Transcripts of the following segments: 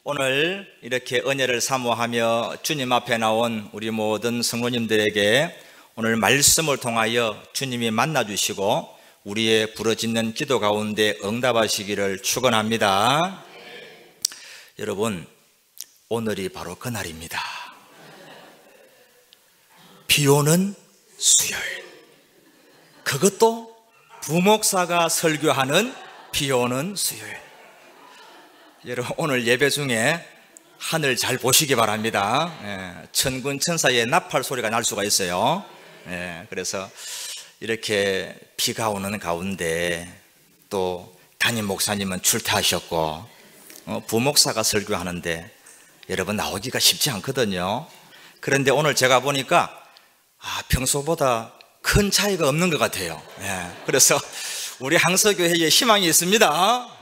오늘 이렇게 은혜를 사모하며 주님 앞에 나온 우리 모든 성도님들에게 오늘 말씀을 통하여 주님이 만나주시고 우리의 부르짖는 기도 가운데 응답하시기를 축원합니다. 여러분, 오늘이 바로 그날입니다. 비 오는 수요일, 그것도 부목사가 설교하는 비 오는 수요일. 여러분, 오늘 예배 중에 하늘 잘 보시기 바랍니다. 천군 천사의 나팔 소리가 날 수가 있어요. 그래서 이렇게 비가 오는 가운데 또 담임 목사님은 출퇴하셨고 부목사가 설교하는데 여러분 나오기가 쉽지 않거든요. 그런데 오늘 제가 보니까 평소보다 큰 차이가 없는 것 같아요. 그래서 우리 항서교회에 희망이 있습니다.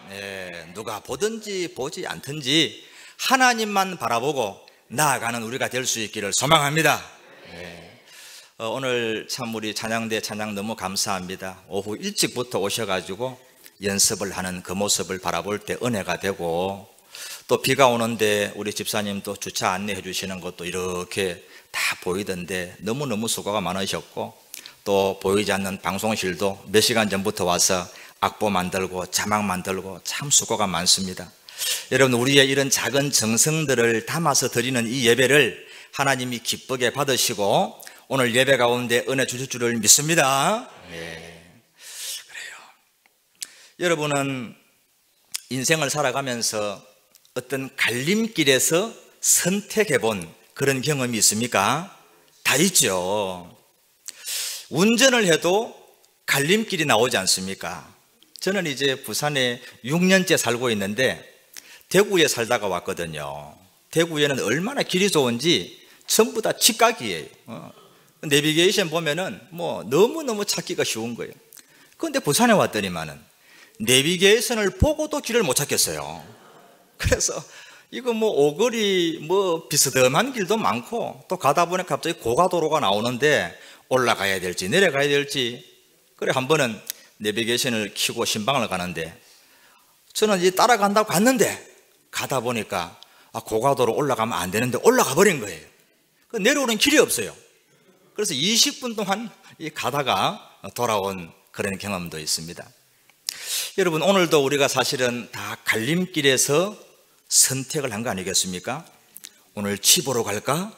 누가 보든지 보지 않든지 하나님만 바라보고 나아가는 우리가 될 수 있기를 소망합니다. 오늘 참 우리 찬양대 찬양 너무 감사합니다. 오후 일찍부터 오셔가지고 연습을 하는 그 모습을 바라볼 때 은혜가 되고, 또 비가 오는데 우리 집사님도 주차 안내해 주시는 것도 이렇게 다 보이던데 너무너무 수고가 많으셨고, 또 보이지 않는 방송실도 몇 시간 전부터 와서 악보 만들고 자막 만들고 참 수고가 많습니다. 여러분, 우리의 이런 작은 정성들을 담아서 드리는 이 예배를 하나님이 기쁘게 받으시고 오늘 예배 가운데 은혜 주실 줄을 믿습니다. 그래요. 여러분은 인생을 살아가면서 어떤 갈림길에서 선택해 본 그런 경험이 있습니까? 다 있죠. 운전을 해도 갈림길이 나오지 않습니까? 저는 이제 부산에 6년째 살고 있는데 대구에 살다가 왔거든요. 대구에는 얼마나 길이 좋은지 전부 다 직각이에요. 내비게이션 보면은 뭐 너무너무 찾기가 쉬운 거예요. 그런데 부산에 왔더니만은 내비게이션을 보고도 길을 못 찾겠어요. 그래서 이거 뭐 오거리 뭐 비스듬한 길도 많고, 또 가다 보니 갑자기 고가도로가 나오는데 올라가야 될지 내려가야 될지. 그래 한 번은 내비게이션을 켜고 신방을 가는데 저는 이제 따라간다고 갔는데 가다 보니까 고가도로 올라가면 안 되는데 올라가 버린 거예요. 내려오는 길이 없어요. 그래서 20분 동안 가다가 돌아온 그런 경험도 있습니다. 여러분, 오늘도 우리가 사실은 다 갈림길에서 선택을 한 거 아니겠습니까? 오늘 집으로 갈까?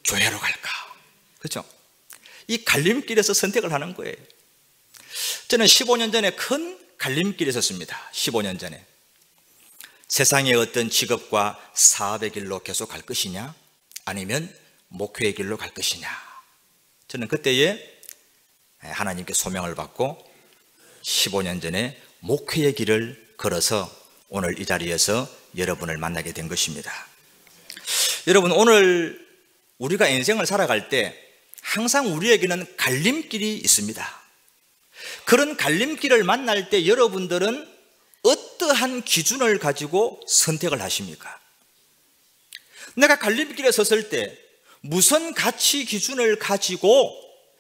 교회로 갈까? 그렇죠? 이 갈림길에서 선택을 하는 거예요. 저는 15년 전에 큰 갈림길에 섰습니다. 15년 전에. 세상의 어떤 직업과 사업의 길로 계속 갈 것이냐, 아니면 목회의 길로 갈 것이냐. 저는 그때에 하나님께 소명을 받고 15년 전에 목회의 길을 걸어서 오늘 이 자리에서 여러분을 만나게 된 것입니다. 여러분, 오늘 우리가 인생을 살아갈 때 항상 우리에게는 갈림길이 있습니다. 그런 갈림길을 만날 때 여러분들은 어떠한 기준을 가지고 선택을 하십니까? 내가 갈림길에 섰을 때 무슨 가치 기준을 가지고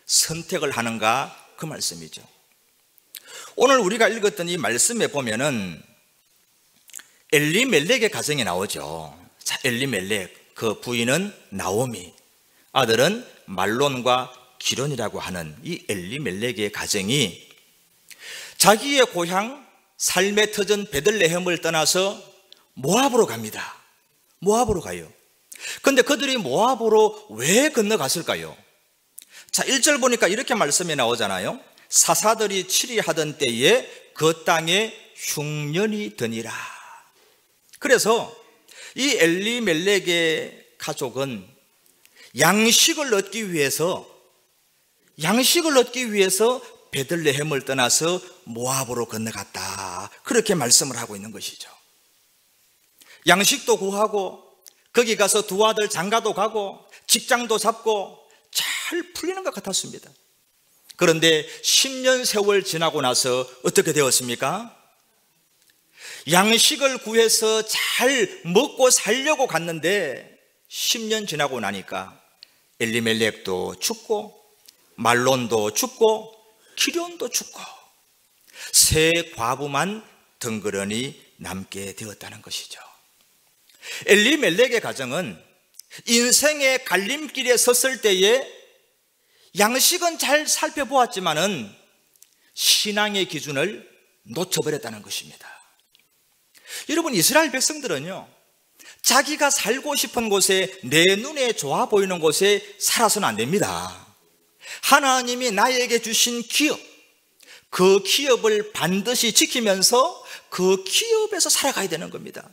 선택을 하는가, 그 말씀이죠. 오늘 우리가 읽었던 이 말씀에 보면은 엘리멜렉의 가정이 나오죠. 자, 엘리멜렉, 그 부인은 나오미, 아들은 말론과 기론이라고 하는 이 엘리멜렉의 가정이 자기의 고향 삶의 터전 베들레헴을 떠나서 모압으로 갑니다. 모압으로 가요. 그런데 그들이 모압으로 왜 건너갔을까요? 자, 1절 보니까 이렇게 말씀이 나오잖아요. 사사들이 치리하던 때에 그 땅에 흉년이 드니라. 그래서 이 엘리멜렉의 가족은 양식을 얻기 위해서 베들레헴을 떠나서 모압으로 건너갔다. 그렇게 말씀을 하고 있는 것이죠. 양식도 구하고 거기 가서 두 아들 장가도 가고 직장도 잡고 잘 풀리는 것 같았습니다. 그런데 10년 세월 지나고 나서 어떻게 되었습니까? 양식을 구해서 잘 먹고 살려고 갔는데 10년 지나고 나니까 엘리멜렉도 죽고 말론도 죽고 기련도 죽고 세 과부만 덩그러니 남게 되었다는 것이죠. 엘리멜렉의 가정은 인생의 갈림길에 섰을 때에 양식은 잘 살펴보았지만은 신앙의 기준을 놓쳐버렸다는 것입니다. 여러분, 이스라엘 백성들은요, 자기가 살고 싶은 곳에, 내 눈에 좋아 보이는 곳에 살아서는 안 됩니다. 하나님이 나에게 주신 기업, 그 기업을 반드시 지키면서 그 기업에서 살아가야 되는 겁니다.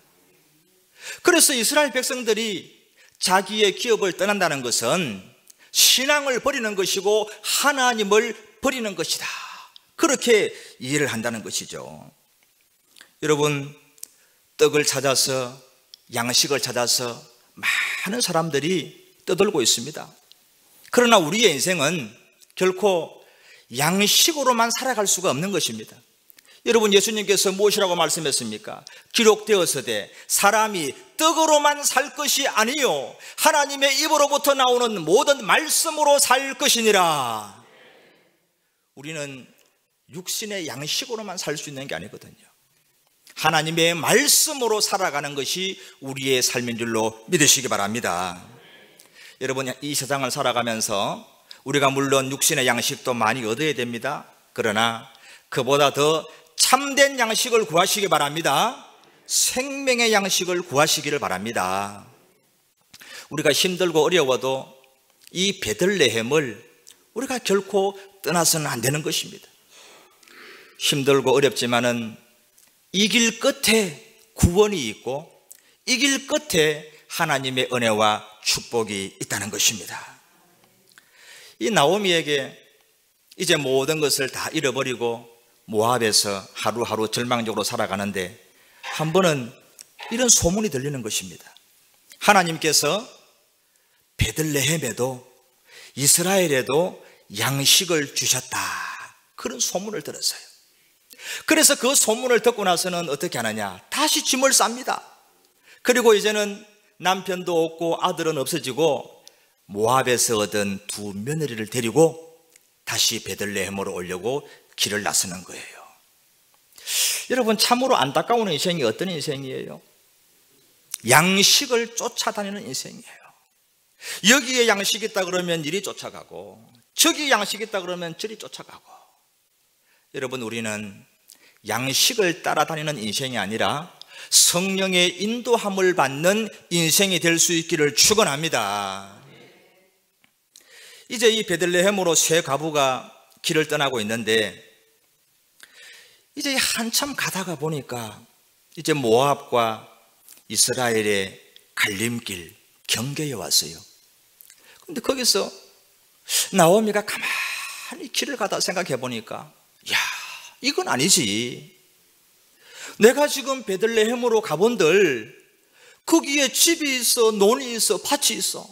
그래서 이스라엘 백성들이 자기의 기업을 떠난다는 것은 신앙을 버리는 것이고 하나님을 버리는 것이다, 그렇게 이해를 한다는 것이죠. 여러분, 떡을 찾아서, 양식을 찾아서 많은 사람들이 떠돌고 있습니다. 그러나 우리의 인생은 결코 양식으로만 살아갈 수가 없는 것입니다. 여러분, 예수님께서 무엇이라고 말씀했습니까? 기록되었으되 사람이 떡으로만 살 것이 아니요 하나님의 입으로부터 나오는 모든 말씀으로 살 것이니라. 우리는 육신의 양식으로만 살 수 있는 게 아니거든요. 하나님의 말씀으로 살아가는 것이 우리의 삶인 줄로 믿으시기 바랍니다. 여러분, 이 세상을 살아가면서 우리가 물론 육신의 양식도 많이 얻어야 됩니다. 그러나 그보다 더 참된 양식을 구하시기 바랍니다. 생명의 양식을 구하시기를 바랍니다. 우리가 힘들고 어려워도 이 베들레헴을 우리가 결코 떠나서는 안 되는 것입니다. 힘들고 어렵지만은 이 길 끝에 구원이 있고 이 길 끝에 하나님의 은혜와 축복이 있다는 것입니다. 이 나오미에게 이제 모든 것을 다 잃어버리고 모압에서 하루하루 절망적으로 살아가는데 한 번은 이런 소문이 들리는 것입니다. 하나님께서 베들레헴에도 이스라엘에도 양식을 주셨다, 그런 소문을 들었어요. 그래서 그 소문을 듣고 나서는 어떻게 하느냐, 다시 짐을 쌉니다. 그리고 이제는 남편도 없고 아들은 없어지고 모압에서 얻은 두 며느리를 데리고 다시 베들레헴으로 오려고 길을 나서는 거예요. 여러분, 참으로 안타까운 인생이 어떤 인생이에요? 양식을 쫓아다니는 인생이에요. 여기에 양식이 있다 그러면 이리 쫓아가고 저기 양식이 있다 그러면 저리 쫓아가고. 여러분, 우리는 양식을 따라다니는 인생이 아니라 성령의 인도함을 받는 인생이 될 수 있기를 축원합니다. 이제 이 베들레헴으로 세 과부가 길을 떠나고 있는데 이제 한참 가다가 보니까 이제 모압과 이스라엘의 갈림길 경계에 왔어요. 근데 거기서 나오미가 가만히 길을 가다 생각해 보니까, 야, 이건 아니지. 내가 지금 베들레헴으로 가본들 거기에 집이 있어, 논이 있어, 밭이 있어,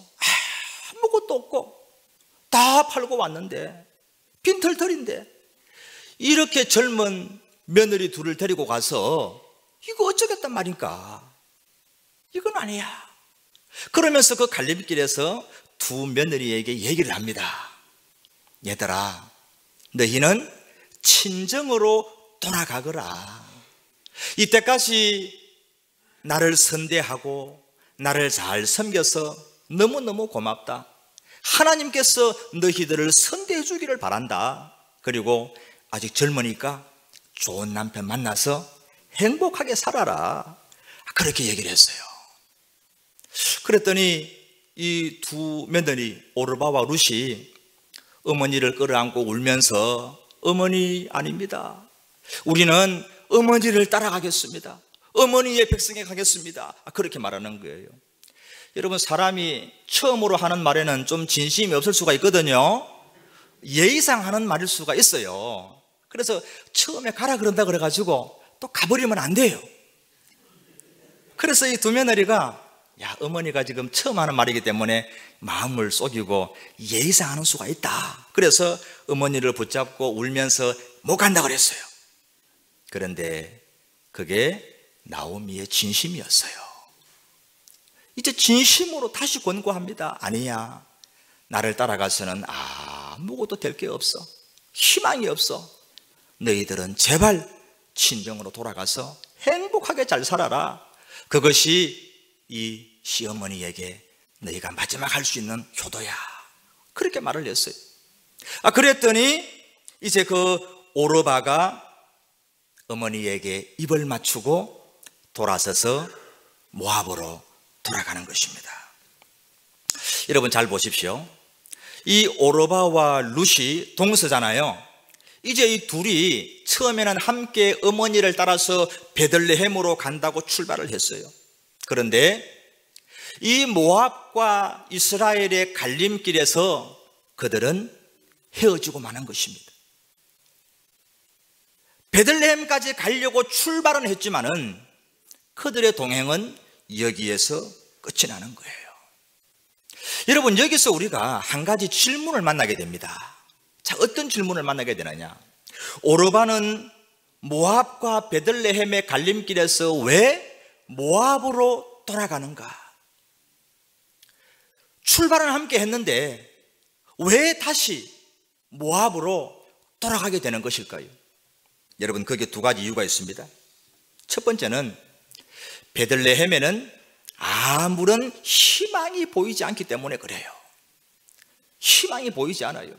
아무것도 없고 다 팔고 왔는데 빈털털인데 이렇게 젊은 며느리 둘을 데리고 가서 이거 어쩌겠단 말인가? 이건 아니야. 그러면서 그 갈림길에서 두 며느리에게 얘기를 합니다. 얘들아, 너희는 친정으로 돌아가거라. 이때까지 나를 선대하고 나를 잘 섬겨서 너무너무 고맙다. 하나님께서 너희들을 선대해 주기를 바란다. 그리고 아직 젊으니까 좋은 남편 만나서 행복하게 살아라. 그렇게 얘기를 했어요. 그랬더니 이 두 며느리 오르바와 룻이 어머니를 끌어안고 울면서, 어머니 아닙니다. 우리는 어머니를 따라가겠습니다. 어머니의 백성에 가겠습니다. 그렇게 말하는 거예요. 여러분, 사람이 처음으로 하는 말에는 좀 진심이 없을 수가 있거든요. 예의상 하는 말일 수가 있어요. 그래서 처음에 가라 그런다 그래가지고 또 가버리면 안 돼요. 그래서 이 두 며느리가, 야, 어머니가 지금 처음 하는 말이기 때문에 마음을 속이고 예의상 하는 수가 있다. 그래서 어머니를 붙잡고 울면서 못 간다 그랬어요. 그런데 그게 나오미의 진심이었어요. 이제 진심으로 다시 권고합니다. 아니야, 나를 따라가서는 아무것도 될 게 없어. 희망이 없어. 너희들은 제발 친정으로 돌아가서 행복하게 잘 살아라. 그것이 이 시어머니에게 너희가 마지막 할 수 있는 효도야, 그렇게 말을 했어요. 그랬더니 이제 그 오르바가 어머니에게 입을 맞추고 돌아서서 모압으로 돌아가는 것입니다. 여러분 잘 보십시오. 이 오르바와 룻이 동서잖아요. 이제 이 둘이 처음에는 함께 어머니를 따라서 베들레헴으로 간다고 출발을 했어요. 그런데 이 모압과 이스라엘의 갈림길에서 그들은 헤어지고 마는 것입니다. 베들레헴까지 가려고 출발은 했지만은 그들의 동행은 여기에서 끝이 나는 거예요. 여러분, 여기서 우리가 한 가지 질문을 만나게 됩니다. 자, 어떤 질문을 만나게 되느냐? 오르바는 모압과 베들레헴의 갈림길에서 왜 모압으로 돌아가는가? 출발은 함께 했는데 왜 다시 모압으로 돌아가게 되는 것일까요? 여러분, 거기에 두 가지 이유가 있습니다. 첫 번째는 베들레헴에는 아무런 희망이 보이지 않기 때문에 그래요. 희망이 보이지 않아요.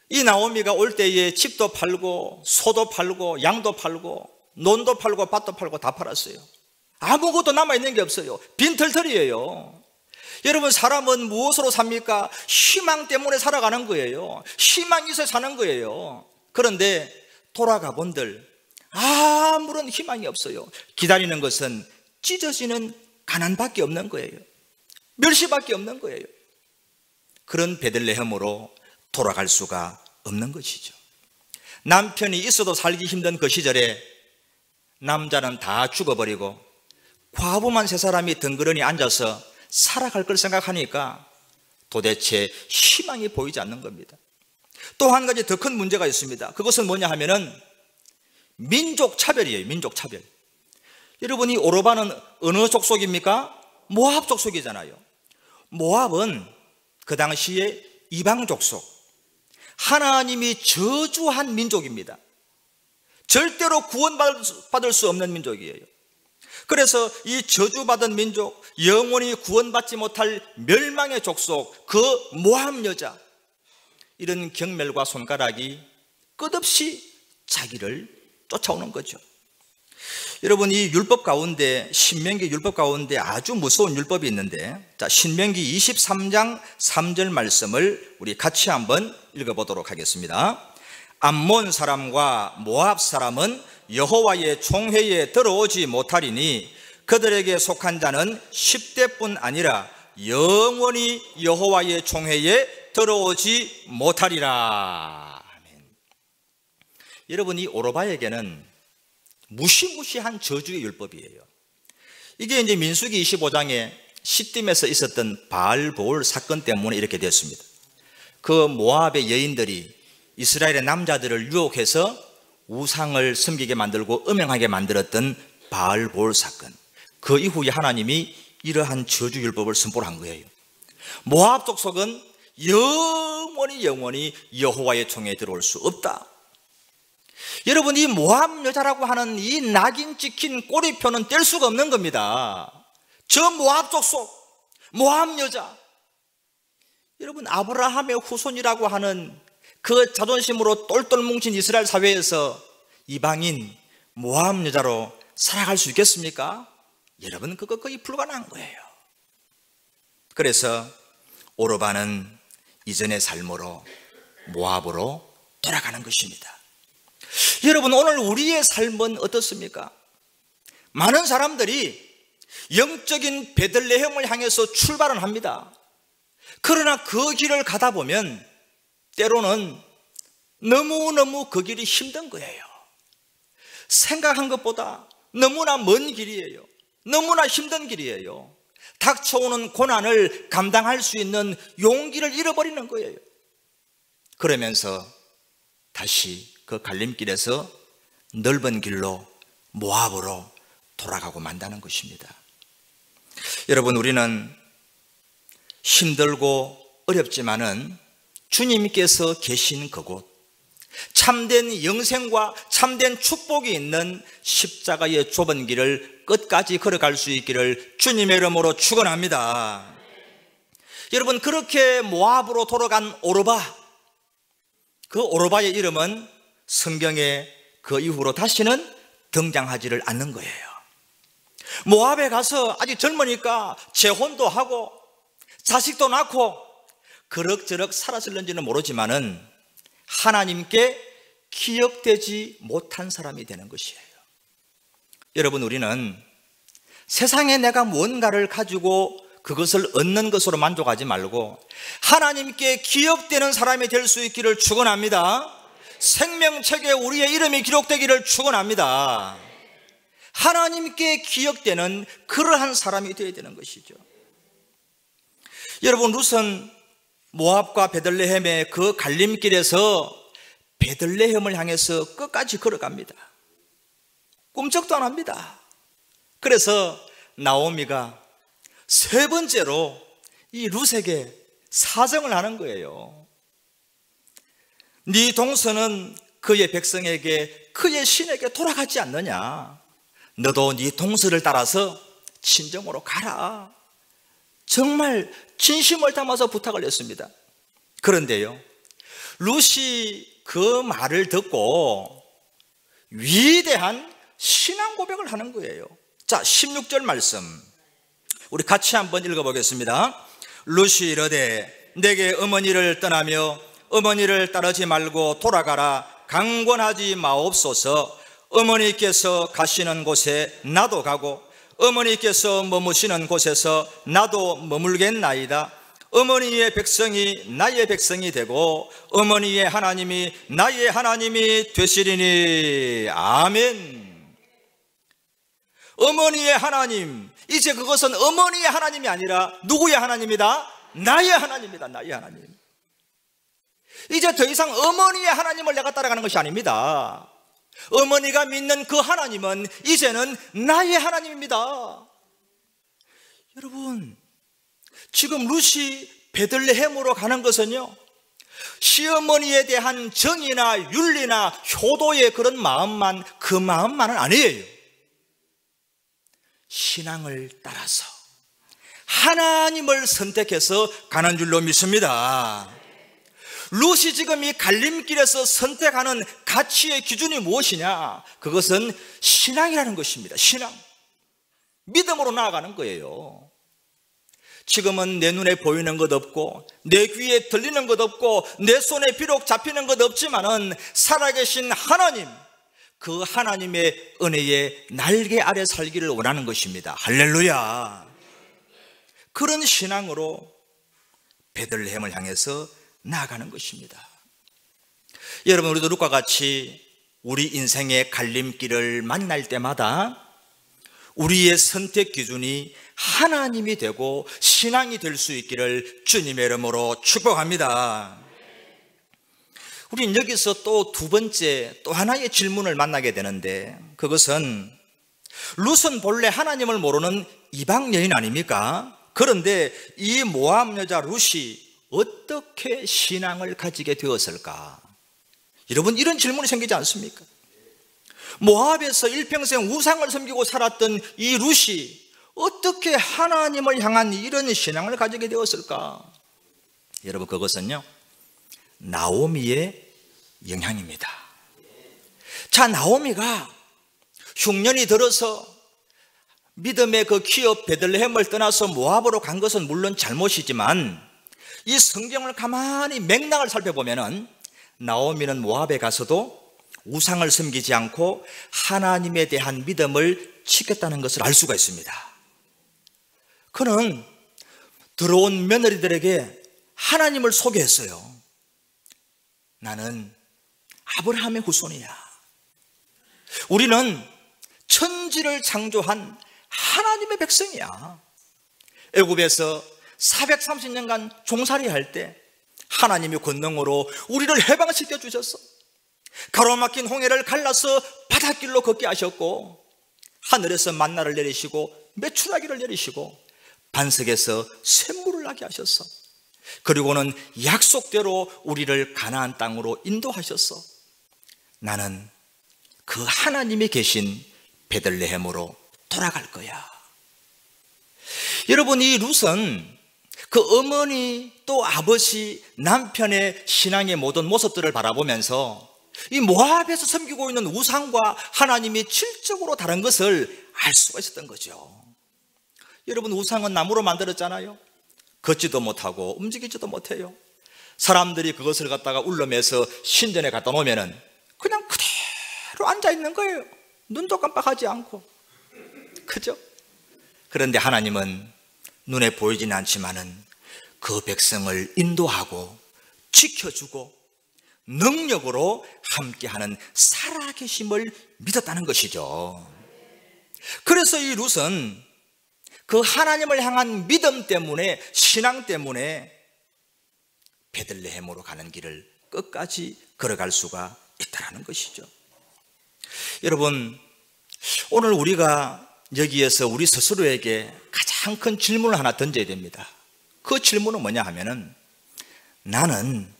이 나오미가 올 때에 집도 팔고 소도 팔고 양도 팔고 논도 팔고 밭도 팔고 다 팔았어요. 아무것도 남아있는 게 없어요. 빈털털이에요. 여러분, 사람은 무엇으로 삽니까? 희망 때문에 살아가는 거예요. 희망이 있어야 사는 거예요. 그런데 돌아가 본들 아무런 희망이 없어요. 기다리는 것은 찢어지는 가난밖에 없는 거예요. 멸시밖에 없는 거예요. 그런 베들레헴으로 돌아갈 수가 없는 것이죠. 남편이 있어도 살기 힘든 그 시절에 남자는 다 죽어버리고 과부만 세 사람이 덩그러니 앉아서 살아갈 걸 생각하니까 도대체 희망이 보이지 않는 겁니다. 또 한 가지 더 큰 문제가 있습니다. 그것은 뭐냐 하면은 민족 차별이에요. 민족 차별. 여러분, 이 오르바는 어느 족속입니까? 모압 족속이잖아요. 모압은 그 당시에 이방 족속, 하나님이 저주한 민족입니다. 절대로 구원받을 수 없는 민족이에요. 그래서 이 저주받은 민족, 영원히 구원받지 못할 멸망의 족속, 그 모압 여자, 이런 경멸과 손가락이 끝없이 자기를 쫓아오는 거죠. 여러분, 이 율법 가운데, 신명기 율법 가운데 아주 무서운 율법이 있는데, 자, 신명기 23장 3절 말씀을 우리 같이 한번 읽어보도록 하겠습니다. 암몬 사람과 모압 사람은 여호와의 총회에 들어오지 못하리니 그들에게 속한 자는 10대뿐 아니라 영원히 여호와의 총회에 들어오지 못하리라. 아멘. 여러분, 이 오르바에게는 무시무시한 저주의 율법이에요. 이게 이제 민수기 25장에 시딤에서 있었던 바알보올 사건 때문에 이렇게 됐습니다. 그 모압의 여인들이 이스라엘의 남자들을 유혹해서 우상을 섬기게 만들고 음행하게 만들었던 바알보올 사건, 그 이후에 하나님이 이러한 저주율법을 선포한 거예요. 모압 족속은 영원히 여호와의 총회에 들어올 수 없다. 여러분, 이 모압 여자라고 하는 이 낙인 찍힌 꼬리표는 뗄 수가 없는 겁니다. 저 모압 족속, 모압 여자, 여러분, 아브라함의 후손이라고 하는 그 자존심으로 똘똘 뭉친 이스라엘 사회에서 이방인 모압 여자로 살아갈 수 있겠습니까? 여러분, 그거 거의 불가능한 거예요. 그래서 오르바는 이전의 삶으로 모압으로 돌아가는 것입니다. 여러분, 오늘 우리의 삶은 어떻습니까? 많은 사람들이 영적인 베들레헴을 향해서 출발은 합니다. 그러나 그 길을 가다 보면 때로는 너무너무 그 길이 힘든 거예요. 생각한 것보다 너무나 먼 길이에요. 너무나 힘든 길이에요. 닥쳐오는 고난을 감당할 수 있는 용기를 잃어버리는 거예요. 그러면서 다시 그 갈림길에서 넓은 길로 모압으로 돌아가고 만다는 것입니다. 여러분, 우리는 힘들고 어렵지만은 주님께서 계신 그곳, 참된 영생과 참된 축복이 있는 십자가의 좁은 길을 끝까지 걸어갈 수 있기를 주님의 이름으로 축원합니다. 여러분, 그렇게 모압으로 돌아간 오르바, 그 오르바의 이름은 성경에 그 이후로 다시는 등장하지를 않는 거예요. 모압에 가서 아직 젊으니까 재혼도 하고 자식도 낳고 그럭저럭 살았을는지는 모르지만은 하나님께 기억되지 못한 사람이 되는 것이에요. 여러분, 우리는 세상에 내가 무언가를 가지고 그것을 얻는 것으로 만족하지 말고 하나님께 기억되는 사람이 될 수 있기를 축원합니다. 생명책에 우리의 이름이 기록되기를 축원합니다. 하나님께 기억되는 그러한 사람이 되어야 되는 것이죠. 여러분, 룻은 모압과 베들레헴의 그 갈림길에서 베들레헴을 향해서 끝까지 걸어갑니다. 꿈쩍도 안 합니다. 그래서 나오미가 세 번째로 이 룻에게 사정을 하는 거예요. 네 동서는 그의 백성에게 그의 신에게 돌아가지 않느냐? 너도 네 동서를 따라서 친정으로 가라. 정말 진심을 담아서 부탁을 했습니다. 그런데요, 룻이 그 말을 듣고 위대한 신앙 고백을 하는 거예요. 자, 16절 말씀 우리 같이 한번 읽어보겠습니다. 룻이 이르되 내게 어머니를 떠나며 어머니를 따르지 말고 돌아가라. 강권하지 마옵소서. 어머니께서 가시는 곳에 나도 가고 어머니께서 머무시는 곳에서 나도 머물겠나이다. 어머니의 백성이 나의 백성이 되고 어머니의 하나님이 나의 하나님이 되시리니. 아멘. 어머니의 하나님, 이제 그것은 어머니의 하나님이 아니라 누구의 하나님이다? 나의 하나님이다. 나의 하나님. 이제 더 이상 어머니의 하나님을 내가 따라가는 것이 아닙니다. 어머니가 믿는 그 하나님은 이제는 나의 하나님입니다. 여러분, 지금 룻이 베들레헴으로 가는 것은요, 시어머니에 대한 정의나 윤리나 효도의 그런 마음만, 그 마음만은 아니에요. 신앙을 따라서 하나님을 선택해서 가는 줄로 믿습니다. 룻이 지금 이 갈림길에서 선택하는 가치의 기준이 무엇이냐? 그것은 신앙이라는 것입니다. 신앙. 믿음으로 나아가는 거예요. 지금은 내 눈에 보이는 것 없고 내 귀에 들리는 것 없고 내 손에 비록 잡히는 것 없지만은 살아계신 하나님, 그 하나님의 은혜의 날개 아래 살기를 원하는 것입니다. 할렐루야. 그런 신앙으로 베들레헴을 향해서 나아가는 것입니다. 여러분, 우리도 룻과 같이 우리 인생의 갈림길을 만날 때마다 우리의 선택 기준이 하나님이 되고 신앙이 될 수 있기를 주님의 이름으로 축복합니다. 우리는 여기서 또 두 번째, 또 하나의 질문을 만나게 되는데, 그것은 룻은 본래 하나님을 모르는 이방 여인 아닙니까? 그런데 이 모압 여자 룻이 어떻게 신앙을 가지게 되었을까? 여러분, 이런 질문이 생기지 않습니까? 모압에서 일평생 우상을 섬기고 살았던 이 룻이 어떻게 하나님을 향한 이런 신앙을 가지게 되었을까? 여러분, 그것은요, 나오미의 영향입니다. 자, 나오미가 흉년이 들어서 믿음의 그 기업 베들레헴을 떠나서 모압으로 간 것은 물론 잘못이지만 이 성경을 가만히 맥락을 살펴보면은 나오미는 모압에 가서도 우상을 섬기지 않고 하나님에 대한 믿음을 지켰다는 것을 알 수가 있습니다. 그는 들어온 며느리들에게 하나님을 소개했어요. 나는 아브라함의 후손이야. 우리는 천지를 창조한 하나님의 백성이야. 애굽에서 430년간 종살이 할 때 하나님의 권능으로 우리를 해방시켜 주셨어. 가로막힌 홍해를 갈라서 바닷길로 걷게 하셨고, 하늘에서 만나를 내리시고 메추라기를 내리시고 반석에서 샘물을 나게 하셨어. 그리고는 약속대로 우리를 가나안 땅으로 인도하셨어. 나는 그 하나님이 계신 베들레헴으로 돌아갈 거야. 여러분, 이 룻은 그 어머니 또 아버지 남편의 신앙의 모든 모습들을 바라보면서 이 모압에서 섬기고 있는 우상과 하나님이 질적으로 다른 것을 알 수가 있었던 거죠. 여러분, 우상은 나무로 만들었잖아요. 걷지도 못하고 움직이지도 못해요. 사람들이 그것을 갖다가 울러매서 신전에 갖다 놓으면 그냥 그대로 앉아 있는 거예요. 눈도 깜빡하지 않고. 그죠? 그런데 하나님은 눈에 보이지는 않지만은 그 백성을 인도하고 지켜주고 능력으로 함께하는 살아계심을 믿었다는 것이죠. 그래서 이 룻은 그 하나님을 향한 믿음 때문에, 신앙 때문에 베들레헴으로 가는 길을 끝까지 걸어갈 수가 있다는 것이죠. 여러분, 오늘 우리가 여기에서 우리 스스로에게 가장 큰 질문을 하나 던져야 됩니다. 그 질문은 뭐냐 하면은, 나는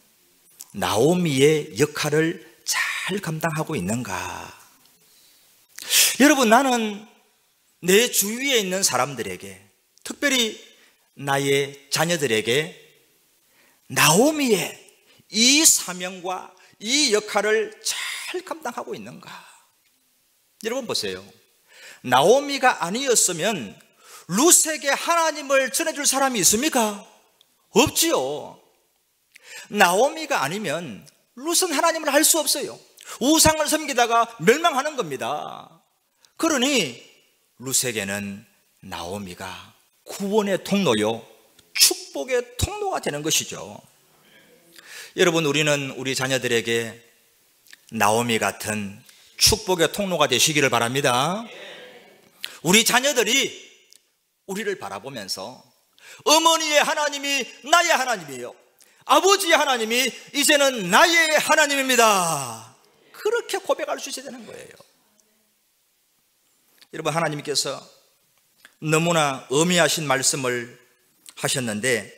나오미의 역할을 잘 감당하고 있는가? 여러분, 나는 내 주위에 있는 사람들에게, 특별히 나의 자녀들에게 나오미의 이 사명과 이 역할을 잘 감당하고 있는가? 여러분 보세요. 나오미가 아니었으면 룻에게 하나님을 전해줄 사람이 있습니까? 없지요. 나오미가 아니면 룻은 하나님을 할 수 없어요. 우상을 섬기다가 멸망하는 겁니다. 그러니 룻에게는 나오미가 구원의 통로요, 축복의 통로가 되는 것이죠. 여러분, 우리는 우리 자녀들에게 나오미 같은 축복의 통로가 되시기를 바랍니다. 우리 자녀들이 우리를 바라보면서 어머니의 하나님이 나의 하나님이에요, 아버지의 하나님이 이제는 나의 하나님입니다, 그렇게 고백할 수 있어야 되는 거예요. 여러분, 하나님께서 너무나 엄미하신 말씀을 하셨는데,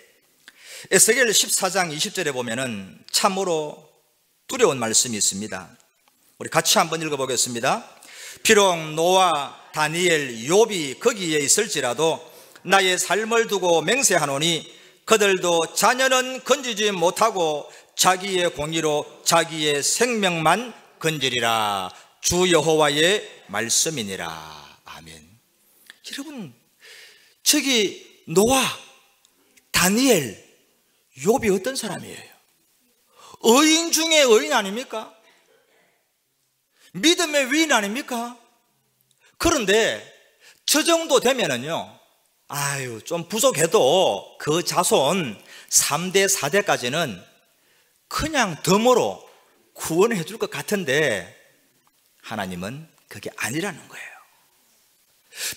에스겔 14장 20절에 보면은 참으로 두려운 말씀이 있습니다. 우리 같이 한번 읽어보겠습니다. 비록 노아, 다니엘, 욥이 거기에 있을지라도 나의 삶을 두고 맹세하노니 그들도 자녀는 건지지 못하고 자기의 공의로 자기의 생명만 건지리라. 주 여호와의 말씀이니라. 아멘. 여러분, 저기 노아, 다니엘, 욥이 어떤 사람이에요? 의인 중에 의인 아닙니까? 믿음의 위인 아닙니까? 그런데 저 정도 되면은요, 좀 부족해도 그 자손 3대, 4대까지는 그냥 덤으로 구원해 줄 것 같은데 하나님은 그게 아니라는 거예요.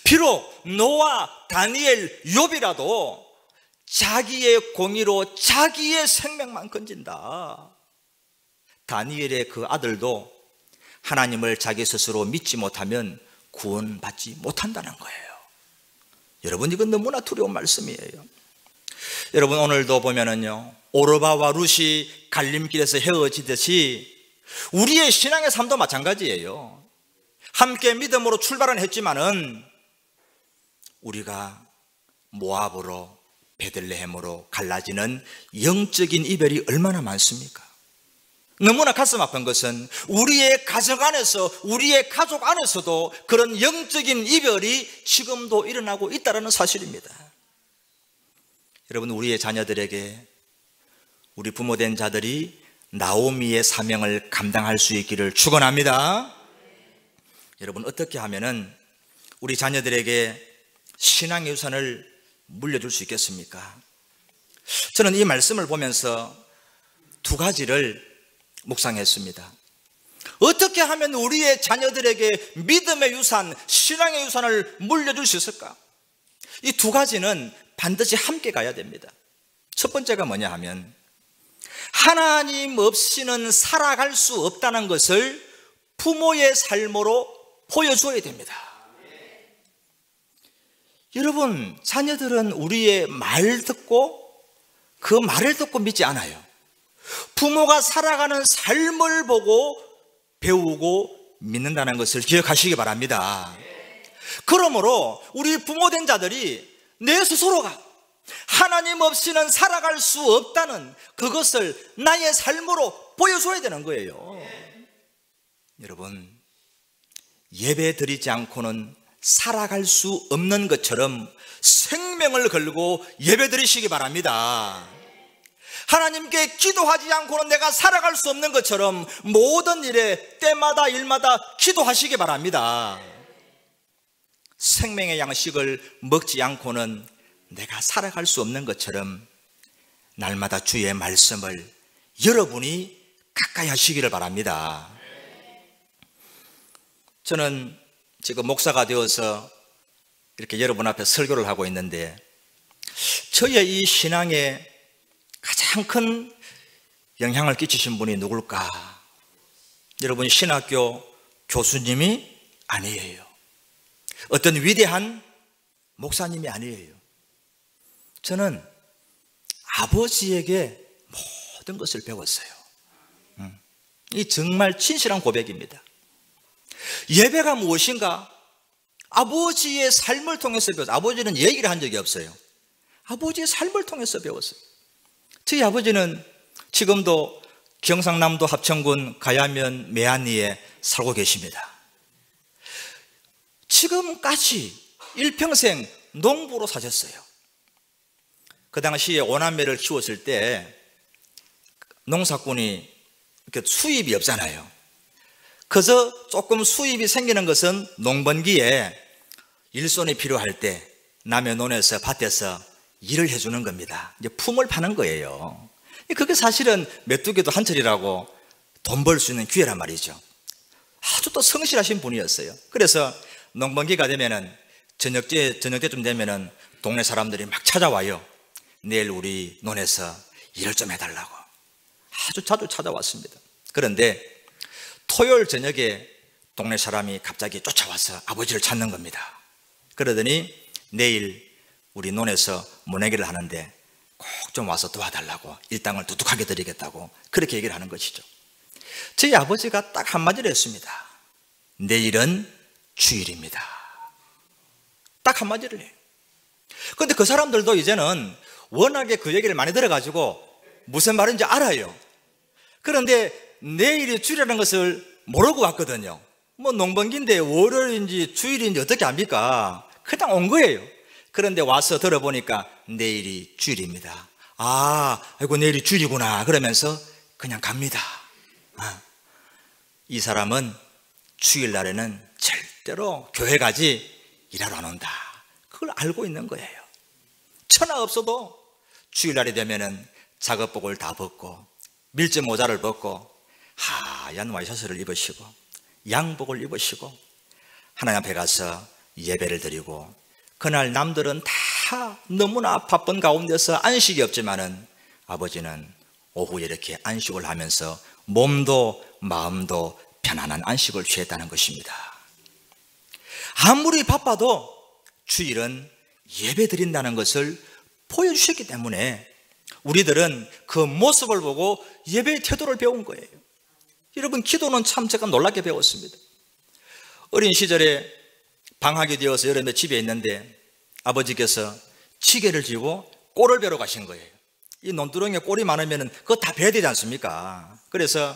비록 노아, 다니엘, 욥이라도 자기의 공의로 자기의 생명만 건진다. 다니엘의 그 아들도 하나님을 자기 스스로 믿지 못하면 구원받지 못한다는 거예요. 여러분, 이건 너무나 두려운 말씀이에요. 여러분, 오늘도 보면은요, 오르바와 룻이 갈림길에서 헤어지듯이 우리의 신앙의 삶도 마찬가지예요. 함께 믿음으로 출발은 했지만은 우리가 모압으로, 베들레헴으로 갈라지는 영적인 이별이 얼마나 많습니까? 너무나 가슴 아픈 것은 우리의 가정 안에서, 우리의 가족 안에서도 그런 영적인 이별이 지금도 일어나고 있다는 사실입니다. 여러분, 우리의 자녀들에게, 우리 부모된 자들이 나오미의 사명을 감당할 수 있기를 축원합니다. 여러분, 어떻게 하면은 우리 자녀들에게 신앙의 유산을 물려줄 수 있겠습니까? 저는 이 말씀을 보면서 두 가지를 묵상했습니다. 어떻게 하면 우리의 자녀들에게 믿음의 유산, 신앙의 유산을 물려줄 수 있을까? 이 두 가지는 반드시 함께 가야 됩니다. 첫 번째가 뭐냐 하면, 하나님 없이는 살아갈 수 없다는 것을 부모의 삶으로 보여줘야 됩니다. 여러분, 자녀들은 우리의 말 듣고 그 말을 듣고 믿지 않아요. 부모가 살아가는 삶을 보고 배우고 믿는다는 것을 기억하시기 바랍니다. 그러므로 우리 부모된 자들이 내 스스로가 하나님 없이는 살아갈 수 없다는 그것을 나의 삶으로 보여줘야 되는 거예요. 여러분, 예배 드리지 않고는 살아갈 수 없는 것처럼 생명을 걸고 예배 드리시기 바랍니다. 하나님께 기도하지 않고는 내가 살아갈 수 없는 것처럼 모든 일에 때마다 일마다 기도하시기 바랍니다. 생명의 양식을 먹지 않고는 내가 살아갈 수 없는 것처럼 날마다 주의 말씀을 여러분이 가까이 하시기를 바랍니다. 저는 지금 목사가 되어서 이렇게 여러분 앞에 설교를 하고 있는데 저의 이 신앙에 가장 큰 영향을 끼치신 분이 누굴까? 여러분, 신학교 교수님이 아니에요. 어떤 위대한 목사님이 아니에요. 저는 아버지에게 모든 것을 배웠어요. 이 정말 진실한 고백입니다. 예배가 무엇인가? 아버지의 삶을 통해서 배웠어요. 아버지는 얘기를 한 적이 없어요. 아버지의 삶을 통해서 배웠어요. 저희 아버지는 지금도 경상남도 합천군 가야면 매안리에 살고 계십니다. 지금까지 일평생 농부로 사셨어요. 그 당시에 오남매를 키웠을 때 농사꾼이 이렇게 수입이 없잖아요. 그래서 조금 수입이 생기는 것은 농번기에 일손이 필요할 때 남의 논에서 밭에서 일을 해주는 겁니다. 이제 품을 파는 거예요. 그게 사실은 메뚜기도 한철이라고 돈 벌 수 있는 기회란 말이죠. 아주 또 성실하신 분이었어요. 그래서 농번기가 되면은 저녁 때쯤 되면은 동네 사람들이 막 찾아와요. 내일 우리 논에서 일을 좀 해달라고. 아주 자주 찾아왔습니다. 그런데 토요일 저녁에 동네 사람이 갑자기 쫓아와서 아버지를 찾는 겁니다. 그러더니 내일 우리 논에서 모내기를 하는데 꼭 좀 와서 도와달라고, 일당을 두둑하게 드리겠다고 그렇게 얘기를 하는 것이죠. 저희 아버지가 딱 한마디를 했습니다. 내일은 주일입니다. 딱 한마디를 해요. 그런데 그 사람들도 이제는 워낙에 그 얘기를 많이 들어가지고 무슨 말인지 알아요. 그런데 내일이 주일이라는 것을 모르고 왔거든요. 뭐 농번기인데 월요일인지 주일인지 어떻게 압니까? 그냥 온 거예요. 그런데 와서 들어보니까 내일이 주일입니다. 아이고 내일이 주일이구나 그러면서 그냥 갑니다. 이 사람은 주일날에는 절대로 교회 가지 일하러 안 온다. 그걸 알고 있는 거예요. 천하 없어도 주일날이 되면은 작업복을 다 벗고 밀짚 모자를 벗고 하얀 와이셔츠를 입으시고 양복을 입으시고 하나님 앞에 가서 예배를 드리고, 그날 남들은 다 너무나 바쁜 가운데서 안식이 없지만은 아버지는 오후에 이렇게 안식을 하면서 몸도 마음도 편안한 안식을 취했다는 것입니다. 아무리 바빠도 주일은 예배 드린다는 것을 보여주셨기 때문에 우리들은 그 모습을 보고 예배의 태도를 배운 거예요. 여러분, 기도는 참 제가 놀랍게 배웠습니다. 어린 시절에 방학이 되어서 여름에 집에 있는데 아버지께서 지게를 쥐고 꼴을 베러 가신 거예요. 이 논두렁에 꼴이 많으면 그거 다 베야 되지 않습니까? 그래서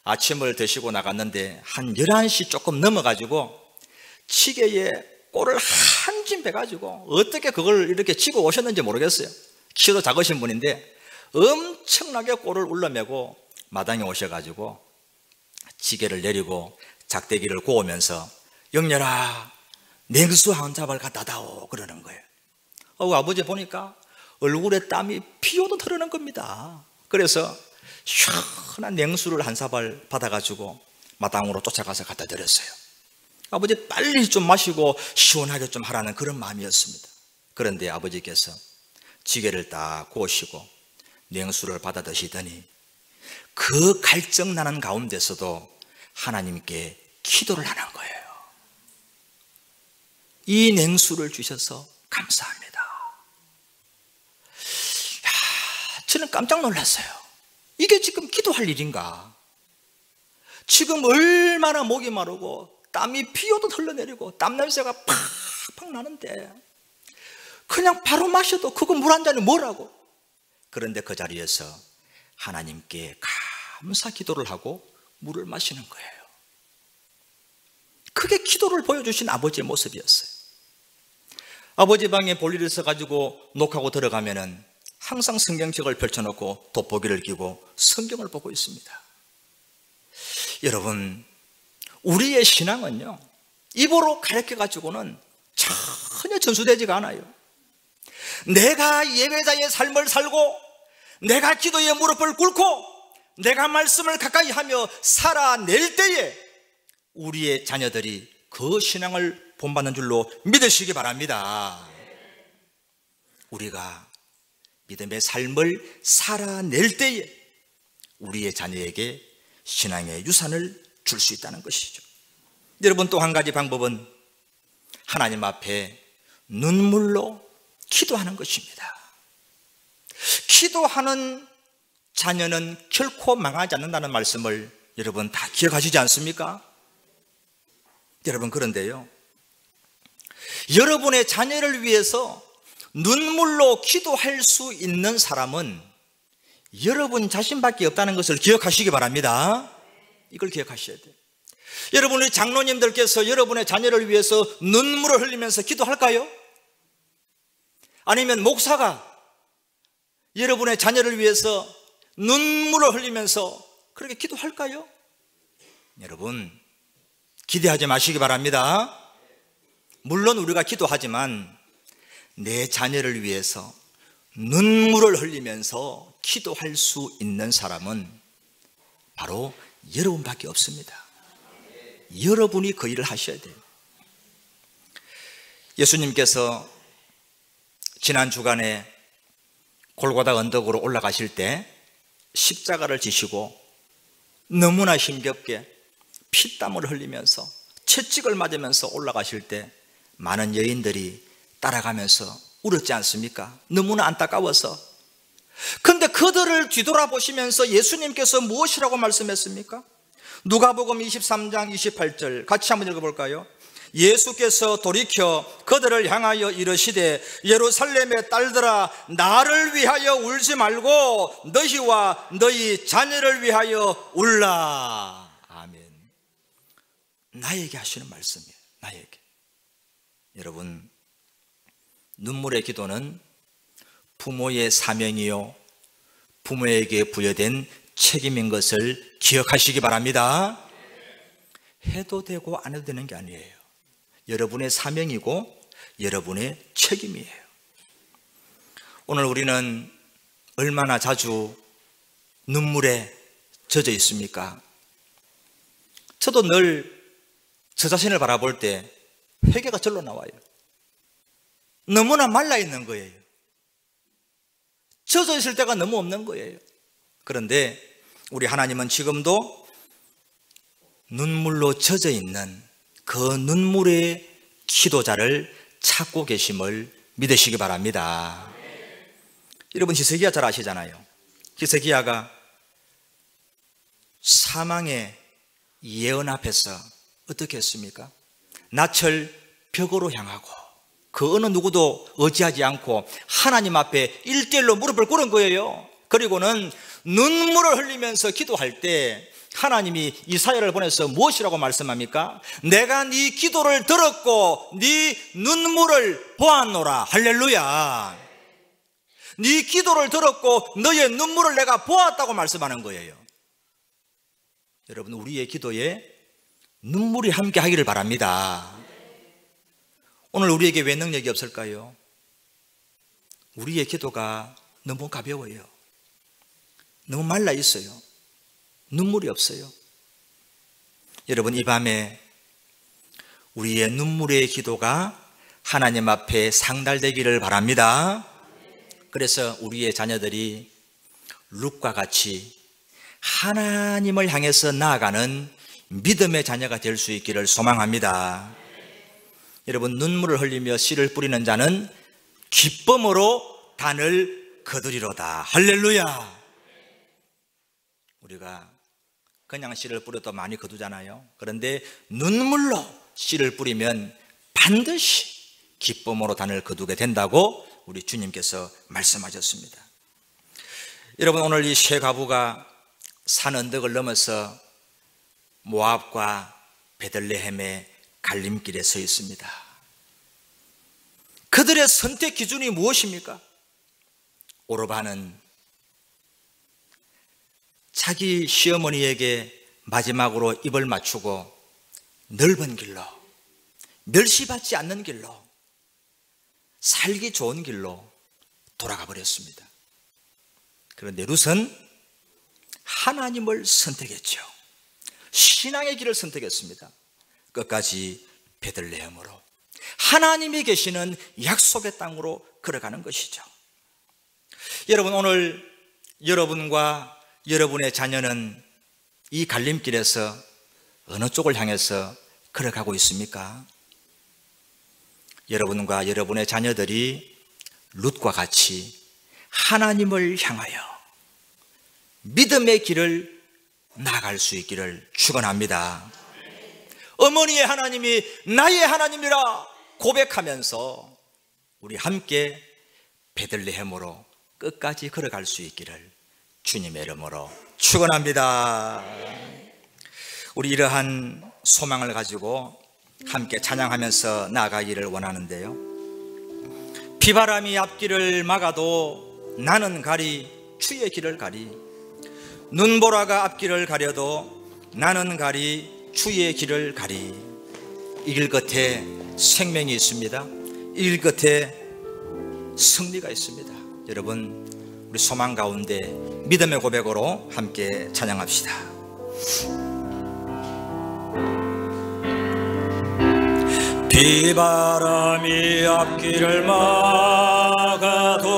아침을 드시고 나갔는데 한 11시 조금 넘어가지고 지게에 꼴을 한 진 베가지고 어떻게 그걸 이렇게 쥐고 오셨는지 모르겠어요. 키도 작으신 분인데 엄청나게 꼴을 울러매고 마당에 오셔가지고 지게를 내리고 작대기를 고으면서 영렬아 냉수 한 잡을 갖다 다오 그러는 거예요. 아버지 보니까 얼굴에 땀이 피오듯 흐르는 겁니다. 그래서 시원한 냉수를 한 사발 받아가지고 마당으로 쫓아가서 갖다 드렸어요. 아버지 빨리 좀 마시고 시원하게 좀 하라는 그런 마음이었습니다. 그런데 아버지께서 지게를 딱 고시고 냉수를 받아 드시더니 그 갈증 나는 가운데서도 하나님께 기도를 하는 거예요. 이 냉수를 주셔서 감사합니다. 저는 깜짝 놀랐어요. 이게 지금 기도할 일인가? 지금 얼마나 목이 마르고 땀이 피어도 흘러내리고 땀 냄새가 팍팍 나는데 그냥 바로 마셔도 그거 물 한 잔이 뭐라고. 그런데 그 자리에서 하나님께 감사 기도를 하고 물을 마시는 거예요. 그게 기도를 보여주신 아버지의 모습이었어요. 아버지 방에 볼일 있어가지고 녹하고 들어가면은 항상 성경책을 펼쳐놓고 돋보기를 끼고 성경을 보고 있습니다. 여러분, 우리의 신앙은요, 입으로 가르쳐가지고는 전혀 전수되지가 않아요. 내가 예배자의 삶을 살고 내가 기도에 무릎을 꿇고 내가 말씀을 가까이 하며 살아낼 때에 우리의 자녀들이 그 신앙을 본받는 줄로 믿으시기 바랍니다. 우리가 믿음의 삶을 살아낼 때에 우리의 자녀에게 신앙의 유산을 줄 수 있다는 것이죠. 여러분, 또 한 가지 방법은 하나님 앞에 눈물로 기도하는 것입니다. 기도하는 자녀는 결코 망하지 않는다는 말씀을 여러분 다 기억하시지 않습니까? 여러분, 그런데요, 여러분의 자녀를 위해서 눈물로 기도할 수 있는 사람은 여러분 자신밖에 없다는 것을 기억하시기 바랍니다. 이걸 기억하셔야 돼요. 여러분, 우리 장로님들께서 여러분의 자녀를 위해서 눈물을 흘리면서 기도할까요? 아니면 목사가 여러분의 자녀를 위해서 눈물을 흘리면서 그렇게 기도할까요? 여러분, 기대하지 마시기 바랍니다. 물론 우리가 기도하지만 내 자녀를 위해서 눈물을 흘리면서 기도할 수 있는 사람은 바로 여러분밖에 없습니다. 여러분이 그 일을 하셔야 돼요. 예수님께서 지난 주간에 골고다 언덕으로 올라가실 때 십자가를 지시고 너무나 힘겹게 피땀을 흘리면서 채찍을 맞으면서 올라가실 때 많은 여인들이 따라가면서 울었지 않습니까? 너무나 안타까워서. 그런데 그들을 뒤돌아보시면서 예수님께서 무엇이라고 말씀했습니까? 누가복음 23장 28절 같이 한번 읽어볼까요? 예수께서 돌이켜 그들을 향하여 이르시되 예루살렘의 딸들아, 나를 위하여 울지 말고 너희와 너희 자녀를 위하여 울라. 아멘. 나에게 하시는 말씀이에요. 나에게. 여러분, 눈물의 기도는 부모의 사명이요 부모에게 부여된 책임인 것을 기억하시기 바랍니다. 해도 되고 안 해도 되는 게 아니에요. 여러분의 사명이고 여러분의 책임이에요. 오늘 우리는 얼마나 자주 눈물에 젖어 있습니까? 저도 늘 저 자신을 바라볼 때 회개가 절로 나와요. 너무나 말라 있는 거예요. 젖어 있을 때가 너무 없는 거예요. 그런데 우리 하나님은 지금도 눈물로 젖어 있는 그 눈물의 기도자를 찾고 계심을 믿으시기 바랍니다. 여러분, 히스기야 잘 아시잖아요. 히스기야가 사망의 예언 앞에서 어떻게 했습니까? 낯을 벽으로 향하고 그 어느 누구도 의지하지 않고 하나님 앞에 1:1로 무릎을 꿇은 거예요. 그리고는 눈물을 흘리면서 기도할 때 하나님이 이사야를 보내서 무엇이라고 말씀합니까? 내가 네 기도를 들었고 네 눈물을 보았노라. 할렐루야. 네 기도를 들었고 너의 눈물을 내가 보았다고 말씀하는 거예요. 여러분, 우리의 기도에 눈물이 함께 하기를 바랍니다. 오늘 우리에게 왜 능력이 없을까요? 우리의 기도가 너무 가벼워요. 너무 말라 있어요. 눈물이 없어요. 여러분, 이 밤에 우리의 눈물의 기도가 하나님 앞에 상달되기를 바랍니다. 그래서 우리의 자녀들이 룻과 같이 하나님을 향해서 나아가는 믿음의 자녀가 될 수 있기를 소망합니다. 여러분, 눈물을 흘리며 씨를 뿌리는 자는 기쁨으로 단을 거두리로다. 할렐루야. 우리가 그냥 씨를 뿌려도 많이 거두잖아요. 그런데 눈물로 씨를 뿌리면 반드시 기쁨으로 단을 거두게 된다고 우리 주님께서 말씀하셨습니다. 여러분, 오늘 이 세 과부가 산 언덕을 넘어서 모압과 베들레헴의 갈림길에 서 있습니다. 그들의 선택 기준이 무엇입니까? 오르바는 자기 시어머니에게 마지막으로 입을 맞추고 넓은 길로, 멸시받지 않는 길로, 살기 좋은 길로 돌아가 버렸습니다. 그런데 룻은 하나님을 선택했죠. 신앙의 길을 선택했습니다. 끝까지 베들레헴으로, 하나님이 계시는 약속의 땅으로 걸어가는 것이죠. 여러분, 오늘 여러분과 여러분의 자녀는 이 갈림길에서 어느 쪽을 향해서 걸어가고 있습니까? 여러분과 여러분의 자녀들이 룻과 같이 하나님을 향하여 믿음의 길을 나아갈 수 있기를 축원합니다. 어머니의 하나님이 나의 하나님이라 고백하면서 우리 함께 베들레헴으로 끝까지 걸어갈 수 있기를 주님의 이름으로 축원합니다. 우리 이러한 소망을 가지고 함께 찬양하면서 나아가기를 원하는데요, 비바람이 앞길을 막아도 나는 가리 주의 길을 가리, 눈보라가 앞길을 가려도 나는 가리 주의 길을 가리. 이 길 끝에 생명이 있습니다. 이 길 끝에 승리가 있습니다. 여러분, 우리 소망 가운데 믿음의 고백으로 함께 찬양합시다. 비바람이 앞길을 막아도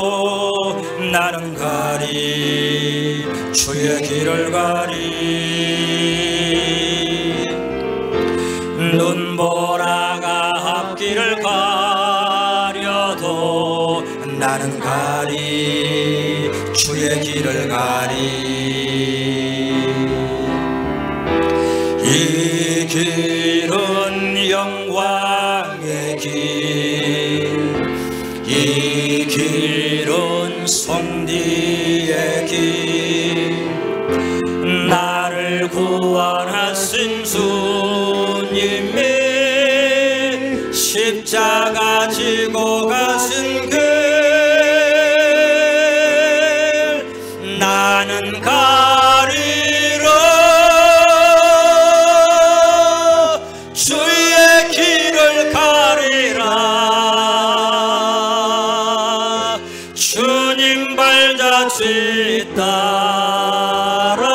나는 가리 주의 길을 가리, 눈보라가 앞길을 가려도 나는 가리 주의 길을 가리. 이 길은 영광의 길, 이 길은 성리의 길, 나를 구원하신 주님이 십자가 지고 가신 길, 나는 가리라 주의 길을 가리라. 주님 발자취 따라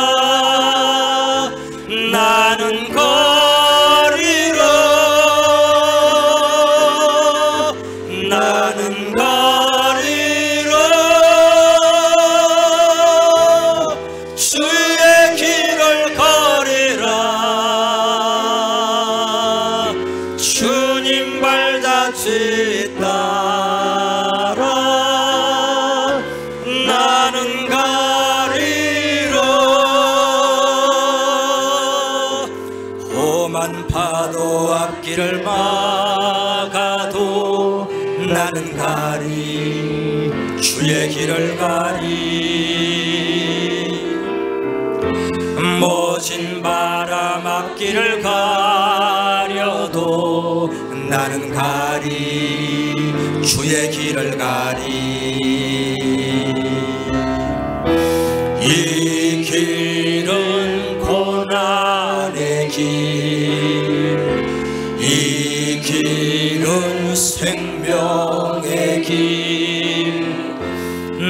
나는 가리라, 나는 가리라 주의 길을 가리라. 주님 발자취 따라 나는 가리라. 험한 파도 앞길을 막아도 나는 가리 주의 길을 가리, 모진 바람 앞길을 가려도 나는 가리 주의 길을 가리. 이 길은 고난의 길, 이 길은 생명의 길,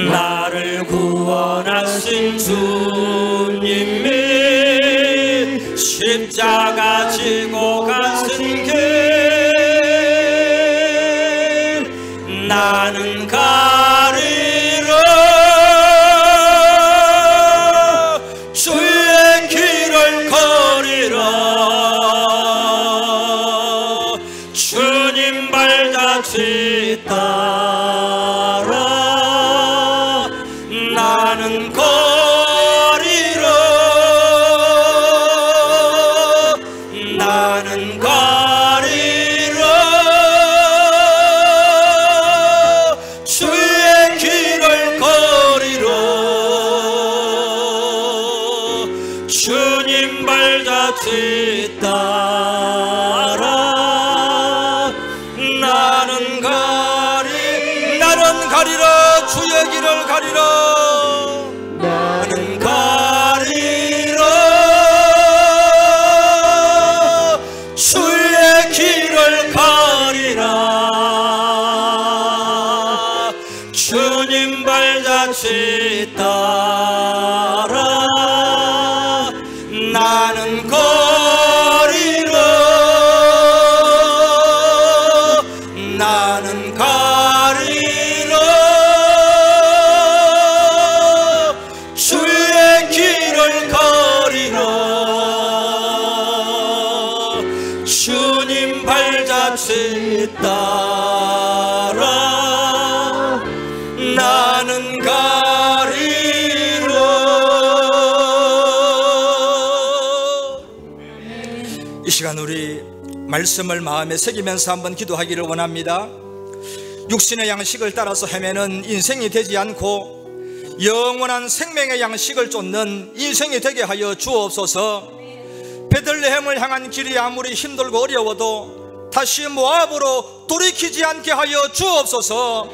나를 구원하신 주님이 십자가 지고 가신 길, 나는 가리라 주의 길을 가리라. 주님 발자취 따라 나는 가리라, 나는 가리라 주의 길을 가리라 나는 가리라 주의 길을 가리라 주님 발자취 따라 나는 가리라 나는 가리라 주의 길을 가리라 주님 발자취 따라 나는 가리라. 이 시간 우리 말씀을 마음에 새기면서 한번 기도하기를 원합니다. 육신의 양식을 따라서 헤매는 인생이 되지 않고 영원한 생명의 양식을 쫓는 인생이 되게 하여 주옵소서. 베들레헴을 향한 길이 아무리 힘들고 어려워도 다시 모압으로 돌이키지 않게 하여 주옵소서.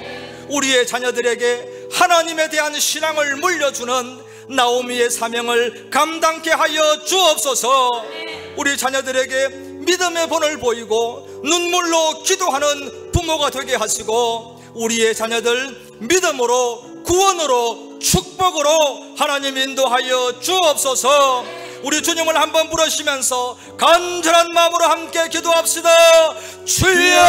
우리의 자녀들에게 하나님에 대한 신앙을 물려주는 나오미의 사명을 감당케 하여 주옵소서. 우리 자녀들에게 믿음의 본을 보이고 눈물로 기도하는 부모가 되게 하시고 우리의 자녀들 믿음으로 구원으로 축복으로 하나님 인도하여 주옵소서. 우리 주님을 한번 부르시면서 간절한 마음으로 함께 기도합시다. 주여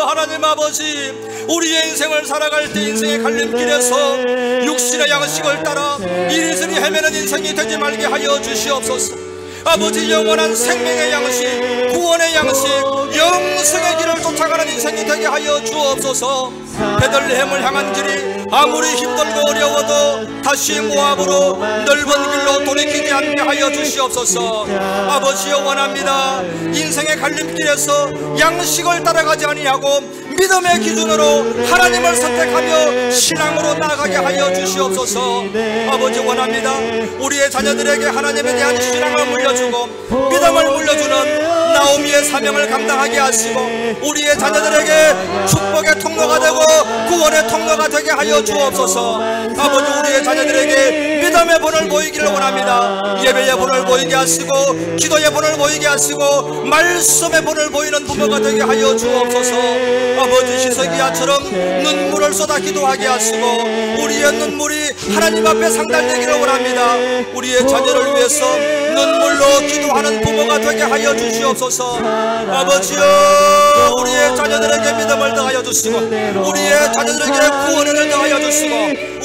하나님 아버지, 우리의 인생을 살아갈 때 인생의 갈림길에서 육신의 양식을 따라 이리저리 헤매는 인생이 되지 말게 하여 주시옵소서. 아버지, 영원한 생명의 양식, 구원의 양식, 영생의 길을 쫓아가는 인생이 되게 하여 주옵소서. 베들레헴을 향한 길이 아무리 힘들고 어려워도 다시 모압으로 넓은 길로 돌이키지 않게 하여 주시옵소서. 아버지여, 원합니다. 인생의 갈림길에서 양식을 따라가지 아니하고 믿음의 기준으로 하나님을 선택하며 신앙으로 나아가게 하여 주시옵소서. 아버지, 원합니다. 우리의 자녀들에게 하나님에 대한 신앙을 물려주고 믿음을 물려주는 나오미의 사명을 감당하게 하시고 우리의 자녀들에게 축복의 통로가 되고 구원의 통로가 되게 하여 주옵소서. 아버지, 우리의 자녀들에게 믿음의 본을 보이기를 원합니다. 예배의 본을 보이게 하시고 기도의 본을 보이게 하시고 말씀의 본을 보이는 부모가 되게 하여 주옵소서. 아버지, 히스기야처럼 눈물을 쏟아 기도하게 하시고 우리의 눈물이 하나님 앞에 상달되기를 원합니다. 우리의 자녀를 위해서 눈물로 기도하는 부모가 되게 하여 주시옵소서. 아버지여, 우리의 자녀들에게 믿음을 더하여 주시고 우리의 자녀들에게 구원을 더하여 주시고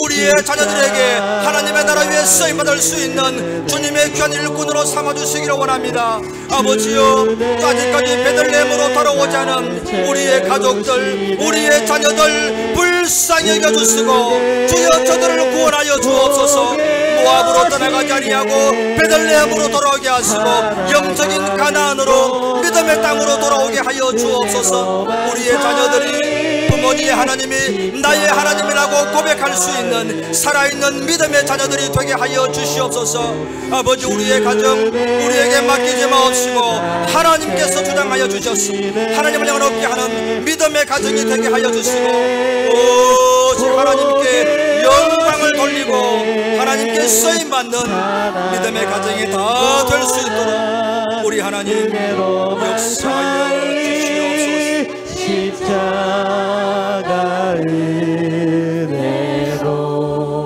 우리의 자녀들에게 하나님의 나라 위에 쓰임받을 수 있는 주님의 귀한 일꾼으로 삼아주시기를 원합니다. 아버지여, 아직까지 베들레헴으로 돌아오지 않은 우리의 가족들, 우리의 자녀들 불쌍히 여겨주시고 주여 저들을 구원하여 주옵소서. 모압으로 떠나가지 아니하고 베들레헴으로 돌아오게 하시고 영적인 가나안으로 믿음의 땅으로 돌아오게 하여 주옵소서. 우리의 자녀들이 부모님의 하나님이 나의 하나님이라고 고백할 수 있는 살아있는 믿음의 자녀들이 되게 하여 주시옵소서. 아버지, 우리의 가정 우리에게 맡기지 마옵시고 하나님께서 주장하여 주셨소. 하나님을 영원롭게 하는 믿음의 가정이 되게 하여 주시고 오직 하나님께 영광을 돌리고 하나님께 쓰임받는 믿음의 가정이 다 될 수 있도록 우리 하나님 역사하여 주시옵소서. 십자가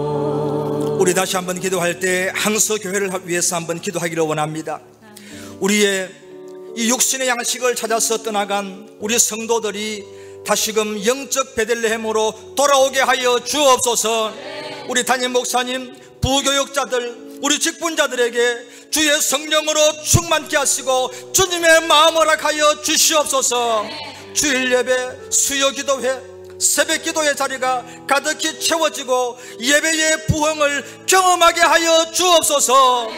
은혜로. 우리 다시 한번 기도할 때 항서교회를 위해서 한번 기도하기를 원합니다. 우리의 이 육신의 양식을 찾아서 떠나간 우리 성도들이 다시금 영적 베들레헴으로 돌아오게 하여 주옵소서. 우리 담임 목사님, 부교육자들, 우리 직분자들에게 주의 성령으로 충만케 하시고 주님의 마음을 허락하여 주시옵소서. 주일 예배, 수요 기도회, 새벽 기도의 자리가 가득히 채워지고 예배의 부흥을 경험하게 하여 주옵소서.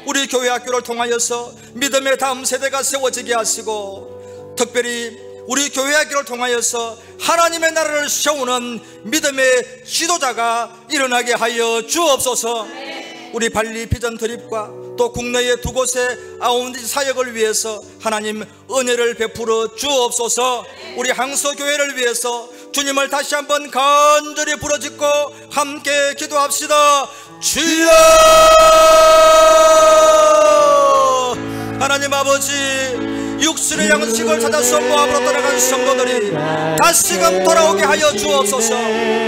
우리 교회 학교를 통하여서 믿음의 다음 세대가 세워지게 하시고 특별히 우리 교회 학교를 통하여서 하나님의 나라를 세우는 믿음의 지도자가 일어나게 하여 주옵소서. 우리 발리 비전 드립과 또 국내의 두 곳의 아웃리치 사역을 위해서 하나님 은혜를 베풀어 주옵소서. 우리 항서교회를 위해서 주님을 다시 한번 간절히 부르짖고 함께 기도합시다. 주여! 하나님 아버지, 육신의 양식을 찾아서 모압으로 떠나간 성도들이 다시금 돌아오게 하여 주옵소서.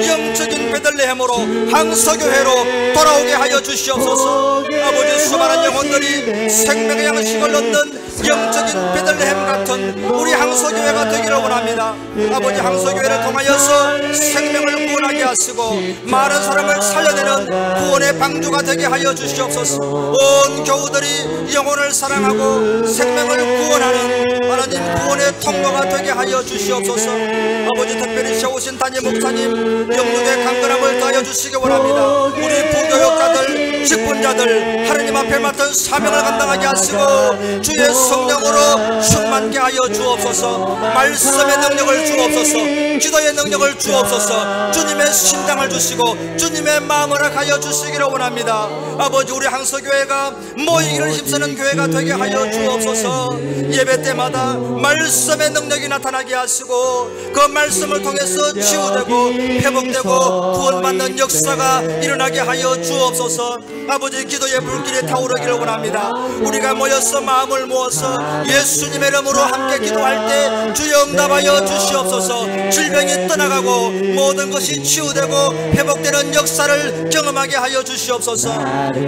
영적인 베들레헴으로 항서교회로 돌아오게 하여 주시옵소서. 아버지, 수많은 영혼들이 생명의 양식을 얻는 영적인 베들레헴 같은 우리 항서교회가 되기를 원합니다. 아버지, 항서교회를 통하여서 생명을 구원하게 하시고 많은 사람을 살려내는 구원의 방주가 되게 하여 주시옵소서. 온 교우들이 영혼을 사랑하고 생명을 구원하는 하나님 구원의 통로가 되게 하여 주시옵소서. 아버지, 특별히 세우신 담임 목사님 영육의 강건함을 더하여 주시기 원합니다. 우리 부교육자들, 직분자들 하나님 앞에 맡은 사명을 감당하게 하시고 주의 성령으로 충만케 하여 주옵소서. 말씀의 능력을 주옵소서. 기도의 능력을 주옵소서. 주님의 심장을 주시고 주님의 마음을 하여 주시기를 원합니다. 아버지, 우리 항서교회가 모이기를 힘쓰는 교회가 되게 하여 주옵소서. 예배 때마다 말씀의 능력이 나타나게 하시고 그 말씀을 통해서 치유되고 회복되고 구원받는 역사가 일어나게 하여 주옵소서. 아버지, 기도의 불길이 타오르기를 원합니다. 우리가 모여서 마음을 모아서 예수님의 이름으로 함께 기도할 때 주여 응답하여 주시옵소서. 질병이 떠나가고 모든 것이 치유되고 회복되는 역사를 경험하게 하여 주시옵소서.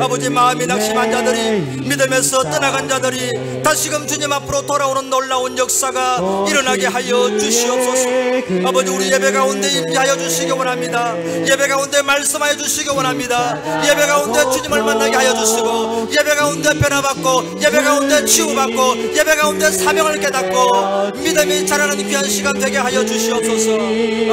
아버지, 마음이 낙심한 자들이, 믿음에서 떠나간 자들이 다시금 주님 앞으로 돌아오는 놀라운 역사가 일어나게 하여 주시옵소서. 아버지, 우리 예배 가운데 임재하여 주시기 원합니다. 예배 가운데 말씀하여 주시기 원합니다. 예배 가운데 주님을 만나게 하여 주시고 예배 가운데 변화받고 예배 가운데 치유받고 예배 가운데 사명을 깨닫고 믿음이 자라는 귀한 시간 되게 하여 주시옵소서.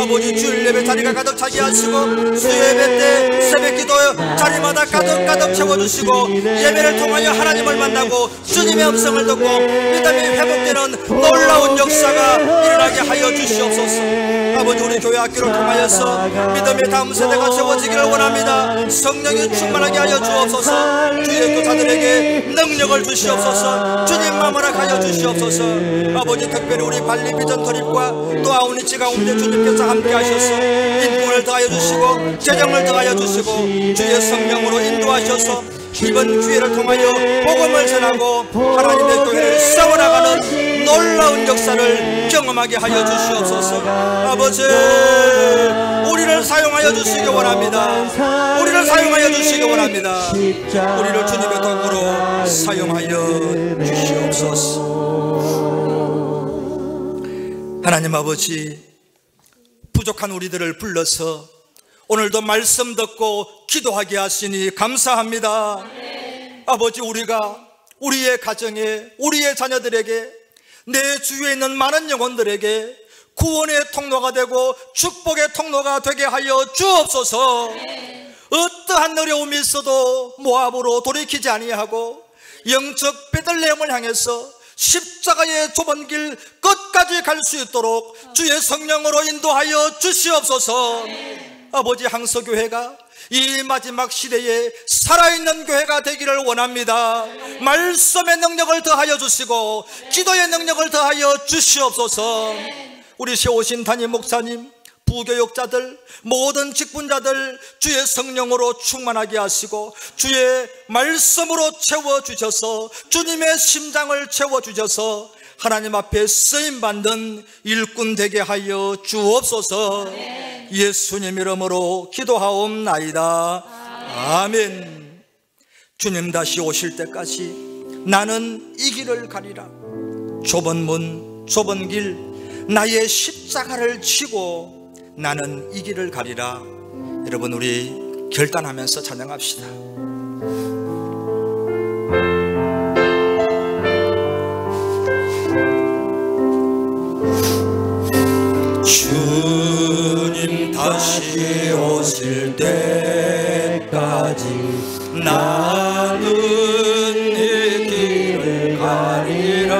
아버지, 주일 예배 자리가 가득 차게 하시고 수요예배 때 새벽기도 자리마다 가득 채워주시고 예배를 통하여 하나님을 만나고 주님의 음성을 듣고 믿음이 회복되는 놀라운 역사가 일어나게 하여 주시옵소서. 아버지, 우리 교회 학교를 통하여서 믿음의 다음 세대가 세워지기를 원합니다. 성령이 충만하게 하여 주옵소서. 주의 교사들에게 능력을 주시옵소서. 주님 마음을 하여 주시옵소서. 아버지, 특별히 우리 발리 비전 토립과 또 아웃리치 가운데 주님께서 함께 하셔서 인권을 더하여 주시고 재정을 더하여 주시고 주의 성령으로 인도하셔서 이번 기회를 통하여 복음을 전하고 하나님의 교회를 세워나가는 놀라운 역사를 경험하게 하여 주시옵소서. 아버지, 우리를 사용하여 주시기 원합니다. 우리를 사용하여 주시기 원합니다. 우리를 주님의 도구로 사용하여 주시옵소서. 하나님 아버지, 부족한 우리들을 불러서 오늘도 말씀 듣고 기도하게 하시니 감사합니다. 아버지, 우리가 우리의 가정에, 우리의 자녀들에게, 내 주위에 있는 많은 영혼들에게 구원의 통로가 되고 축복의 통로가 되게 하여 주옵소서. 어떠한 어려움이 있어도 모압으로 돌이키지 아니하고 영적 베들레헴을 향해서 십자가의 좁은 길 끝까지 갈 수 있도록 주의 성령으로 인도하여 주시옵소서. 아버지, 항서교회가 이 마지막 시대에 살아있는 교회가 되기를 원합니다. 말씀의 능력을 더하여 주시고 기도의 능력을 더하여 주시옵소서. 우리 세우신 담임 목사님, 부교육자들, 모든 직분자들 주의 성령으로 충만하게 하시고 주의 말씀으로 채워주셔서 주님의 심장을 채워주셔서 하나님 앞에 쓰임받는 일꾼 되게 하여 주옵소서. 예수님 이름으로 기도하옵나이다. 아멘. 주님 다시 오실 때까지 나는 이 길을 가리라. 좁은 문, 좁은 길, 나의 십자가를 지고 나는 이 길을 가리라. 여러분, 우리 결단하면서 찬양합시다. 주님 다시 오실 때까지 나는 이 길을 가리라.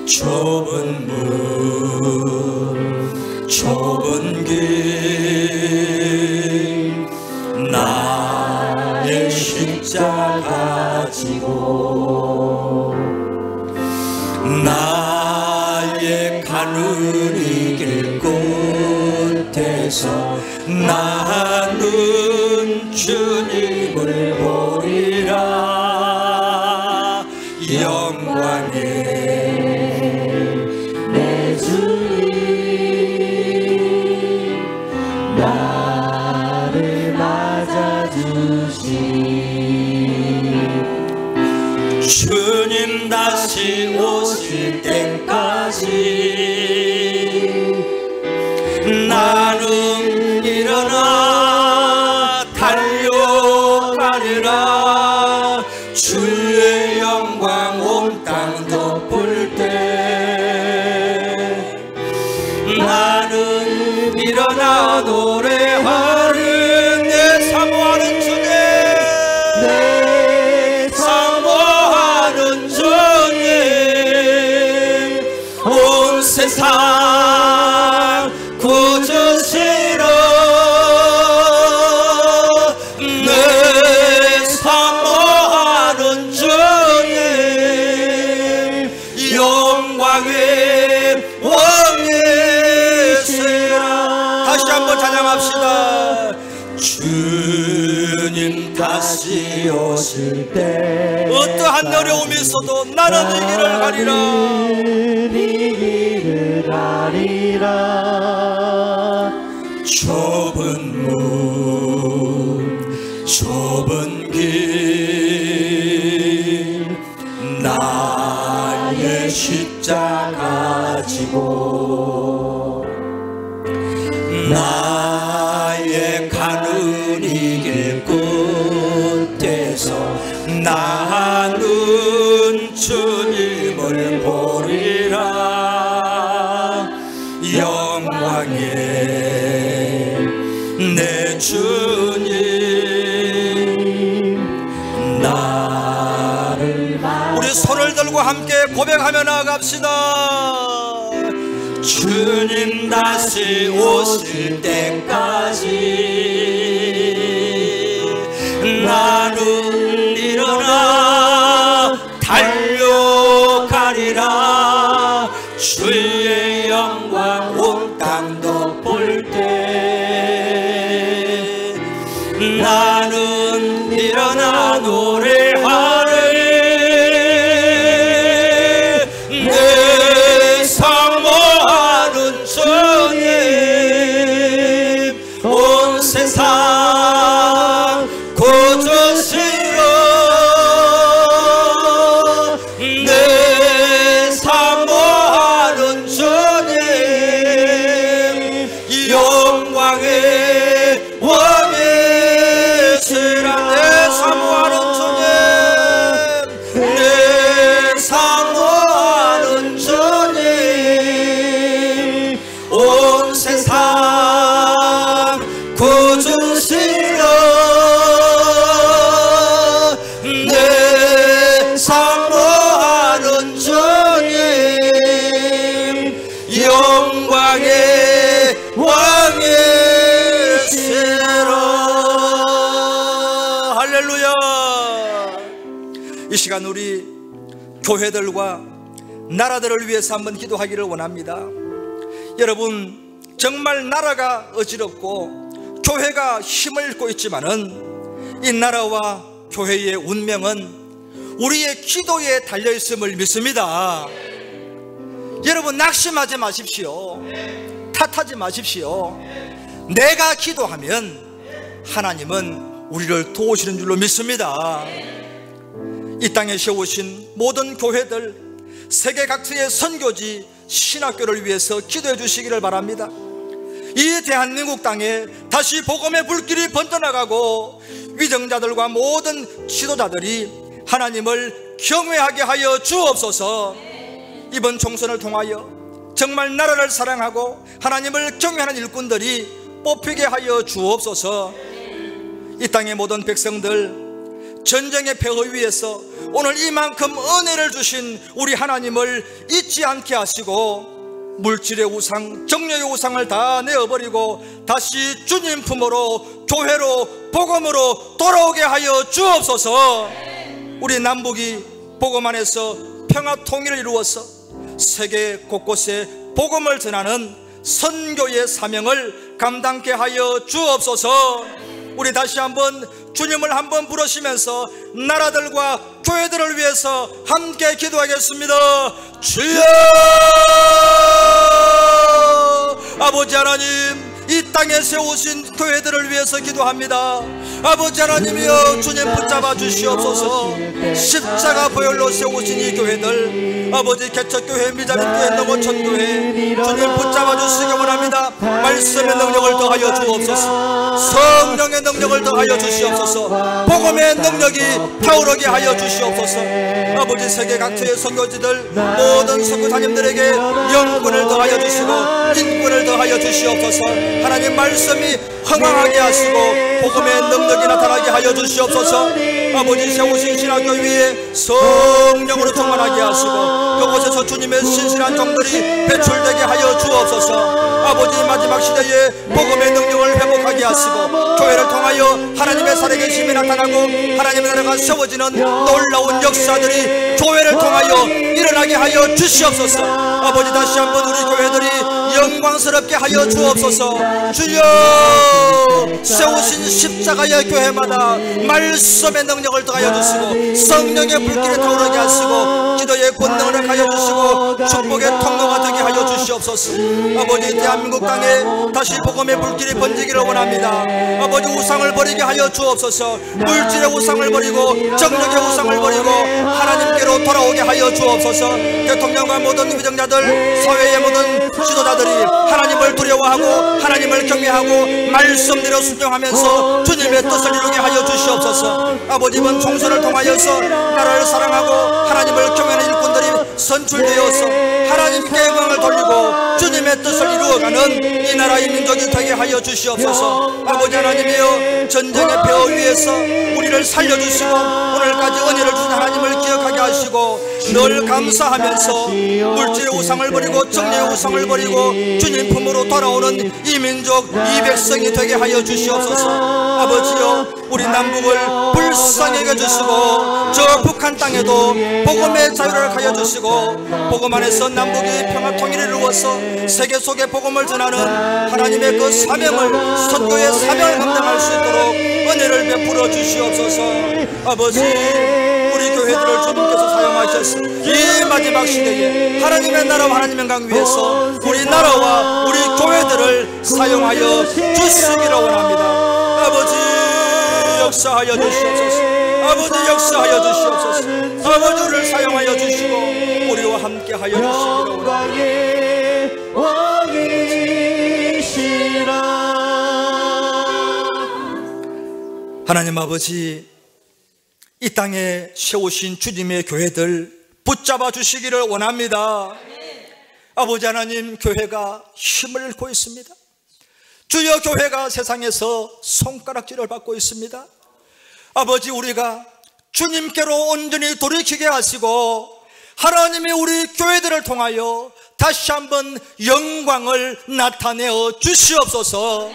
좁은 문, 좁은 길, 나의 십자가 가지고 나의 가는 이 길 끝에서 나는 주님을 보리라. 영광의 내 주님 나를 맞아주시 주님 다시 오실 때까지 나는 일어나 달려가리라. 주의 영광 온 땅 덮을 때 나는 일어나 노래하는 내 사모하는 주님 내 사모하는 주님 온 세상 구주시러 내 사모하는 주님 영광의 왕이시라. 다시 한번 찬양합시다. 주님 다시 오실 때 어떠한 어려움이 있어도 나는 이 길을 가리라. 좁은 문 좁은 길 나의 십자가 지고 나의 가는 이 길 끝에서 나는 주님을 보리라. 영광의 내 주님 나를 우리 손을 들고 함께 고백하며 나아갑시다. 주님 다시 오실 때까지 나는 일어나 달려가리라. 주의 영광 온 땅 덮을 때 나는 일어나 노래하리. 내 사모하는 주님 온 세상 구주시러 내 사모하는 주님 영광의 왕이시라. 내 사모하는 주님 내 사모하는 주님 온 세상 구주시러 내 사모하는 주님 영광의 왕이시라. 할렐루야. 이 시간 우리 교회들과 나라들을 위해서 한번 기도하기를 원합니다. 여러분, 정말 나라가 어지럽고 교회가 힘을 잃고 있지만은 이 나라와 교회의 운명은 우리의 기도에 달려 있음을 믿습니다. 여러분, 낙심하지 마십시오. 탓하지 마십시오. 내가 기도하면 하나님은 우리를 도우시는 줄로 믿습니다. 이 땅에 세우신 모든 교회들, 세계 각지의 선교지, 신학교를 위해서 기도해 주시기를 바랍니다. 이 대한민국 땅에 다시 복음의 불길이 번져나가고 위정자들과 모든 지도자들이 하나님을 경외하게 하여 주옵소서. 이번 총선을 통하여 정말 나라를 사랑하고 하나님을 경외하는 일꾼들이 뽑히게 하여 주옵소서. 이 땅의 모든 백성들 전쟁의 폐허 위에서 오늘 이만큼 은혜를 주신 우리 하나님을 잊지 않게 하시고 물질의 우상, 정력의 우상을 다 내어버리고 다시 주님 품으로, 교회로, 복음으로 돌아오게 하여 주옵소서. 우리 남북이 복음 안에서 평화 통일을 이루어서 세계 곳곳에 복음을 전하는 선교의 사명을 감당케 하여 주옵소서. 우리 다시 한번 주님을 한번 부르시면서 나라들과 교회들을 위해서 함께 기도하겠습니다. 주여! 아버지 하나님, 이 땅에 세우신 교회들을 위해서 기도합니다. 아버지 하나님이여, 주님 붙잡아 주시옵소서. 십자가 보혈로 세우신 이 교회들, 아버지 개척교회, 미자립교회, 농어촌교회, 주님 붙잡아 주시기 원합니다. 말씀의 능력을 더하여 주옵소서. 성령의 능력을 더하여 주시옵소서. 복음의 능력이 타오르게 하여 주시옵소서. 아버지 세계 각처의 선교지들, 모든 선교사님들에게 영권을 더하여 주시고 인권을 더하여 주시옵소서. 하나님 말씀이 흥황하게 하시고 복음의 능력이 나타나게 하여 주시옵소서. 아버지 세우신 신학교 위에 성령으로 충만하게 하시고 그곳에서 주님의 신실한 종들이 배출되게 하여 주옵소서. 아버지 마지막 시대에 복음의 능력을 회복하게 하시고 교회를 통하여 하나님의 살아계심이 나타나고 하나님의 나라가 세워지는 놀라운 역사들이 교회를 통하여 일어나게 하여 주시옵소서. 아버지 다시 한번 우리 교회들이 영광스럽게 하여 주옵소서. 주여, 세우신 십자가의 교회마다 말씀의 능력을 더하여 주시고 성령의 불길이 타오르게 하시고 기도의 권능을 가여 주시고 축복의 통로가 되게 하여 주시옵소서. 아버지 대한민국 땅에 다시 복음의 불길이 번지기를 원합니다. 아버지 우상을 버리게 하여 주옵소서. 물질의 우상을 버리고 정력의 우상을 버리고 하나님께로 돌아오게 하여 주옵소서. 대통령과 모든 위정자들, 사회의 모든 지도자들이 하나님을 두려워하고 하나님을 경외하고 말씀대로 순종하면서 주님의 뜻을 이루게 하여 주시옵소서. 아버지 이번 총선을 통하여서 나라를 사랑하고 하나님을 경외하는 일꾼들이 선출되어서 하나님께 영광을 돌리고 주님의 뜻을 이루어가는 이 나라의 민족이 되게 하여 주시옵소서. 아버지 하나님이여, 전쟁의 벼 위에서 우리를 살려주시고 오늘까지 은혜를 주신 하나님을 기억하게 하시고 늘 감사하면서 물질의 우상을 버리고 정리의 우상을 버리고 주님 품으로 돌아오는 이 민족, 이 백성이 되게 하여 주시옵소서. 아버지여, 우리 남북을 불쌍히 여겨주시고 저 북한 땅에도 복음의 자유를 가여 주시고 복음 안에서 남북이 평화 통일을 이루어서 세계 속에 복음을 전하는 하나님의 그 사명을, 선교의 사명을 감당할 수 있도록 은혜를 베풀어 주시옵소서. 아버지, 우리 교회들을 주님께서 사용하셔서 이 마지막 시대에 하나님의 나라와 하나님의 영광 위해서 우리 나라와 우리 교회들을 사용하여 주시기를 원합니다. 아버지 역사하여 주시옵소서. 아버지 역사하여 주시옵소서. 아버지 우리를 사용하여 주시고 우리와 함께 하여 주시기를 원합니다. 하나님 아버지, 이 땅에 세우신 주님의 교회들 붙잡아 주시기를 원합니다. 아버지 하나님, 교회가 힘을 잃고 있습니다. 주여, 교회가 세상에서 손가락질을 받고 있습니다. 아버지, 우리가 주님께로 온전히 돌이키게 하시고 하나님이 우리 교회들을 통하여 다시 한번 영광을 나타내어 주시옵소서.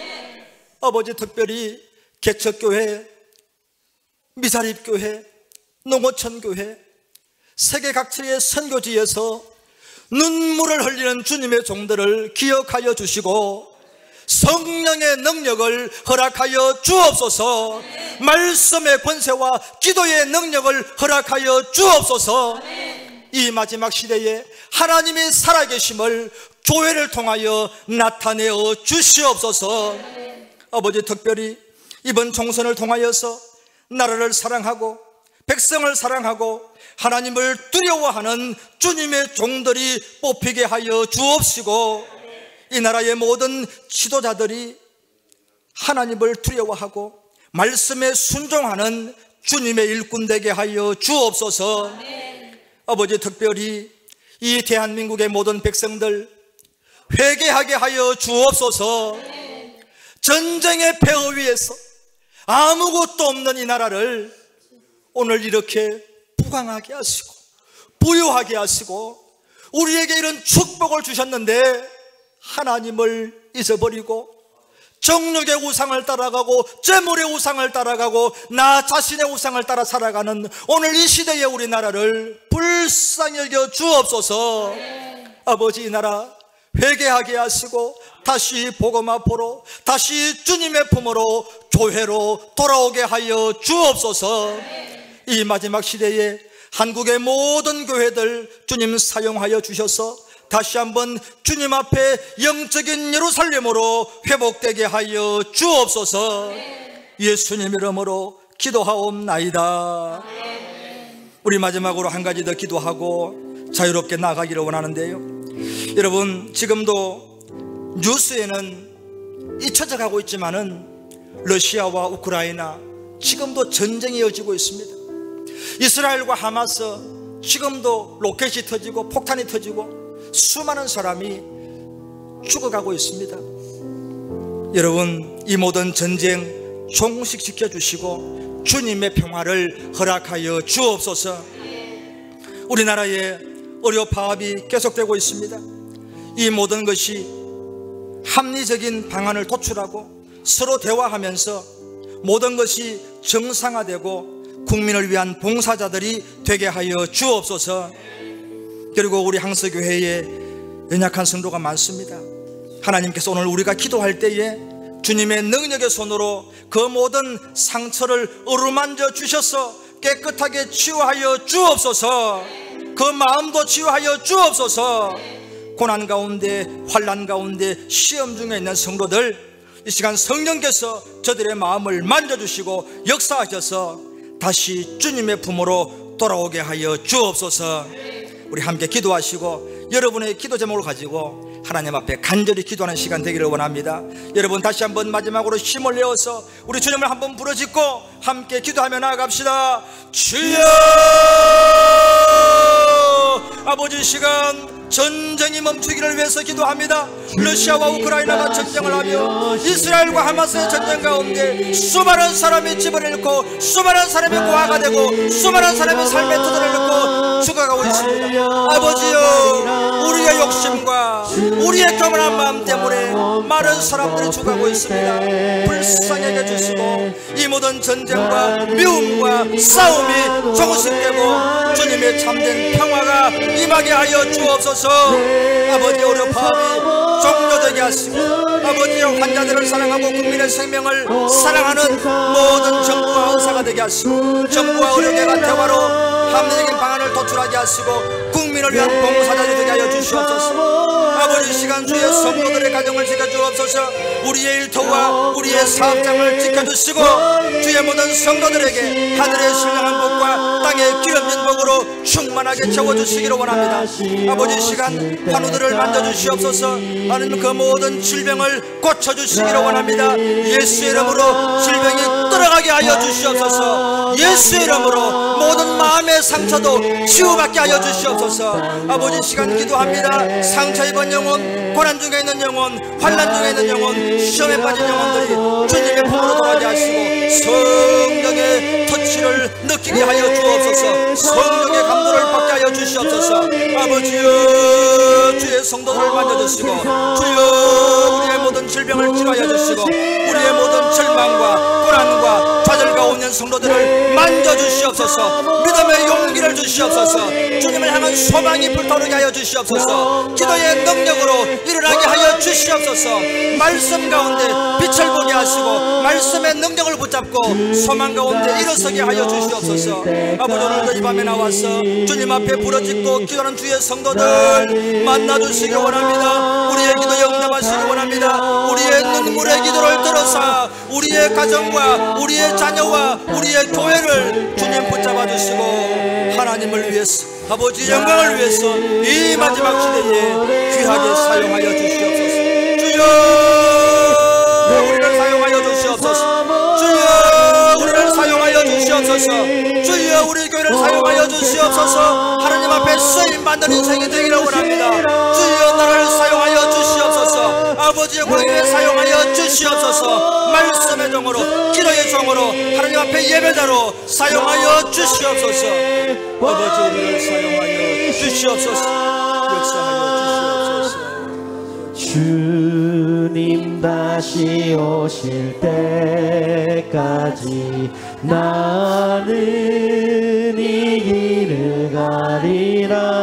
아버지, 특별히 개척교회, 미자립교회, 농어촌교회, 세계 각처의 선교지에서 눈물을 흘리는 주님의 종들을 기억하여 주시고 성령의 능력을 허락하여 주옵소서. 말씀의 권세와 기도의 능력을 허락하여 주옵소서. 이 마지막 시대에 하나님의 살아계심을 교회를 통하여 나타내어 주시옵소서. 아버지, 특별히 이번 총선을 통하여서 나라를 사랑하고 백성을 사랑하고 하나님을 두려워하는 주님의 종들이 뽑히게 하여 주옵시고 이 나라의 모든 지도자들이 하나님을 두려워하고 말씀에 순종하는 주님의 일꾼 되게 하여 주옵소서. 아버지, 특별히 이 대한민국의 모든 백성들 회개하게 하여 주옵소서. 전쟁의 폐허 위에서 아무것도 없는 이 나라를 오늘 이렇게 부강하게 하시고 부유하게 하시고 우리에게 이런 축복을 주셨는데 하나님을 잊어버리고 정욕의 우상을 따라가고 재물의 우상을 따라가고 나 자신의 우상을 따라 살아가는 오늘 이 시대의 우리나라를 불쌍히 여겨 주옵소서. 아버지, 이 나라 회개하게 하시고 다시 복음 앞으로, 다시 주님의 품으로, 교회로 돌아오게 하여 주옵소서. 이 마지막 시대에 한국의 모든 교회들 주님 사용하여 주셔서 다시 한번 주님 앞에 영적인 예루살렘으로 회복되게 하여 주옵소서. 예수님 이름으로 기도하옵나이다. 우리 마지막으로 한 가지 더 기도하고 자유롭게 나가기를 원하는데요, 여러분, 지금도 뉴스에는 잊혀져가고 있지만은 러시아와 우크라이나 지금도 전쟁이 이어지고 있습니다. 이스라엘과 하마스 지금도 로켓이 터지고 폭탄이 터지고 수많은 사람이 죽어가고 있습니다. 여러분, 이 모든 전쟁 종식시켜 주시고 주님의 평화를 허락하여 주옵소서. 우리나라에 의료 파업이 계속되고 있습니다. 이 모든 것이 합리적인 방안을 도출하고 서로 대화하면서 모든 것이 정상화되고 국민을 위한 봉사자들이 되게 하여 주옵소서. 그리고 우리 항서교회에 연약한 성도가 많습니다. 하나님께서 오늘 우리가 기도할 때에 주님의 능력의 손으로 그 모든 상처를 어루만져 주셔서 깨끗하게 치유하여 주옵소서. 그 마음도 치유하여 주옵소서. 고난 가운데, 환난 가운데, 시험 중에 있는 성도들, 이 시간 성령께서 저들의 마음을 만져주시고 역사하셔서 다시 주님의 품으로 돌아오게 하여 주옵소서. 우리 함께 기도하시고 여러분의 기도 제목을 가지고 하나님 앞에 간절히 기도하는 시간 되기를 원합니다. 여러분, 다시 한번 마지막으로 힘을 내어서 우리 주님을 한번 부르짖고 함께 기도하며 나아갑시다. 주여! 아버지, 시간 전쟁이 멈추기를 위해서 기도합니다. 러시아와 우크라이나가 전쟁을 하며 이스라엘과 하마스의 전쟁 가운데 수많은 사람이 집을 잃고 수많은 사람이 고아가 되고 수많은 사람이 삶의 터전을 잃고 죽어가고 있습니다. 아버지여, 우리의 욕심과 우리의 교만한 마음 때문에 많은 사람들이 죽어가고 있습니다. 불쌍히 여겨주시고 이 모든 전쟁과 미움과 싸움이 종식되고 주님의 참된 평화가 임하게 하여 주옵소서. 아버지, 의료 파업이 종료되게 하시고 아버지의 환자들을 사랑하고 국민의 생명을 사랑하는 모든 정부와 의사가 되게 하시고 정부와 의료계가 대화로 합리적인 방안을 도출하게 하시고 국민을 위한 봉사자들이 되게 하여 주시옵소서. 아버지, 시간 주의 성도들의 가정을 지켜주옵소서. 우리의 일터와 우리의 사업장을 지켜주시고 주의 모든 성도들에게 하늘의 신령한 복과 땅의 기름진 복으로 충만하게 채워주시기를 원합니다. 아버지, 시간 환우들을 만져주시옵소서. 하나님, 그 모든 질병을 고쳐주시기를 원합니다. 예수 이름으로 질병이 떠나가게 하여 주시옵소서. 예수 이름으로 모든 마음의 상처도 치유받게 하여 주시옵소서. 아버지, 시간 기도합니다. 상처 입은 영혼, 고난 중에 있는 영혼, 환난 중에 있는 영혼, 시험에 빠진 영혼들이 주님의 품으로 돌아가게 하시고 성령의 터치를 느끼게 하여 주옵소서. 성령의 감동을 받게 하여 주시옵소서. 아버지여, 주의 성도들을 만져주시고 주여, 우리의 모든 질병을 치료하여 주시고 우리의 모든 절망과 고난과 좌절과 오는 성도들을 만져주시옵소서. 믿음의 용기를 주시옵소서. 주님을 향한 소망이 불타오르게 하여 주시옵소서. 기도의 능력으로 일어나게 하여 주시옵소서. 말씀 가운데 빛을 보게 하시고 말씀의 능력을 붙잡고 소망 가운데 일어서게 하여 주시옵소서. 아버지, 오늘도 이 밤에 나와서 주님 앞에 부르짖고 기도하는 주의 성도들 만나주시기 원합니다. 우리의 기도 영접하시기 원합니다. 우리의 눈물의 기도를 들어서 우리의 가정과 우리의 자녀와 우리의 교회를 주님 붙잡아 주시고 하나님을 위해서, 아버지 영광을 위해서 이 마지막 시대에 귀하게 사용하여 주시옵소서. 주여, 우리를 사용하여 주시옵소서. 주여, 우리를 사용하여 주시옵소서. 주여, 우리 교회를 사용하여 주시옵소서. 하나님 앞에 쓰임받는 인생이 되기를 원합니다. 주여, 나를 사용하여 주시옵소서. 아버지 영광을 위해 사용하여 주시옵소서. 말씀의 종으로, 기도의 종으로, 하나님 앞에 예배자로 사용하여 주시옵소서. 아버지, 우리를 사용하여 주시옵소서. 역사하여 주시옵소서. 주님 다시 오실 때까지 나는 이 길을 가리라.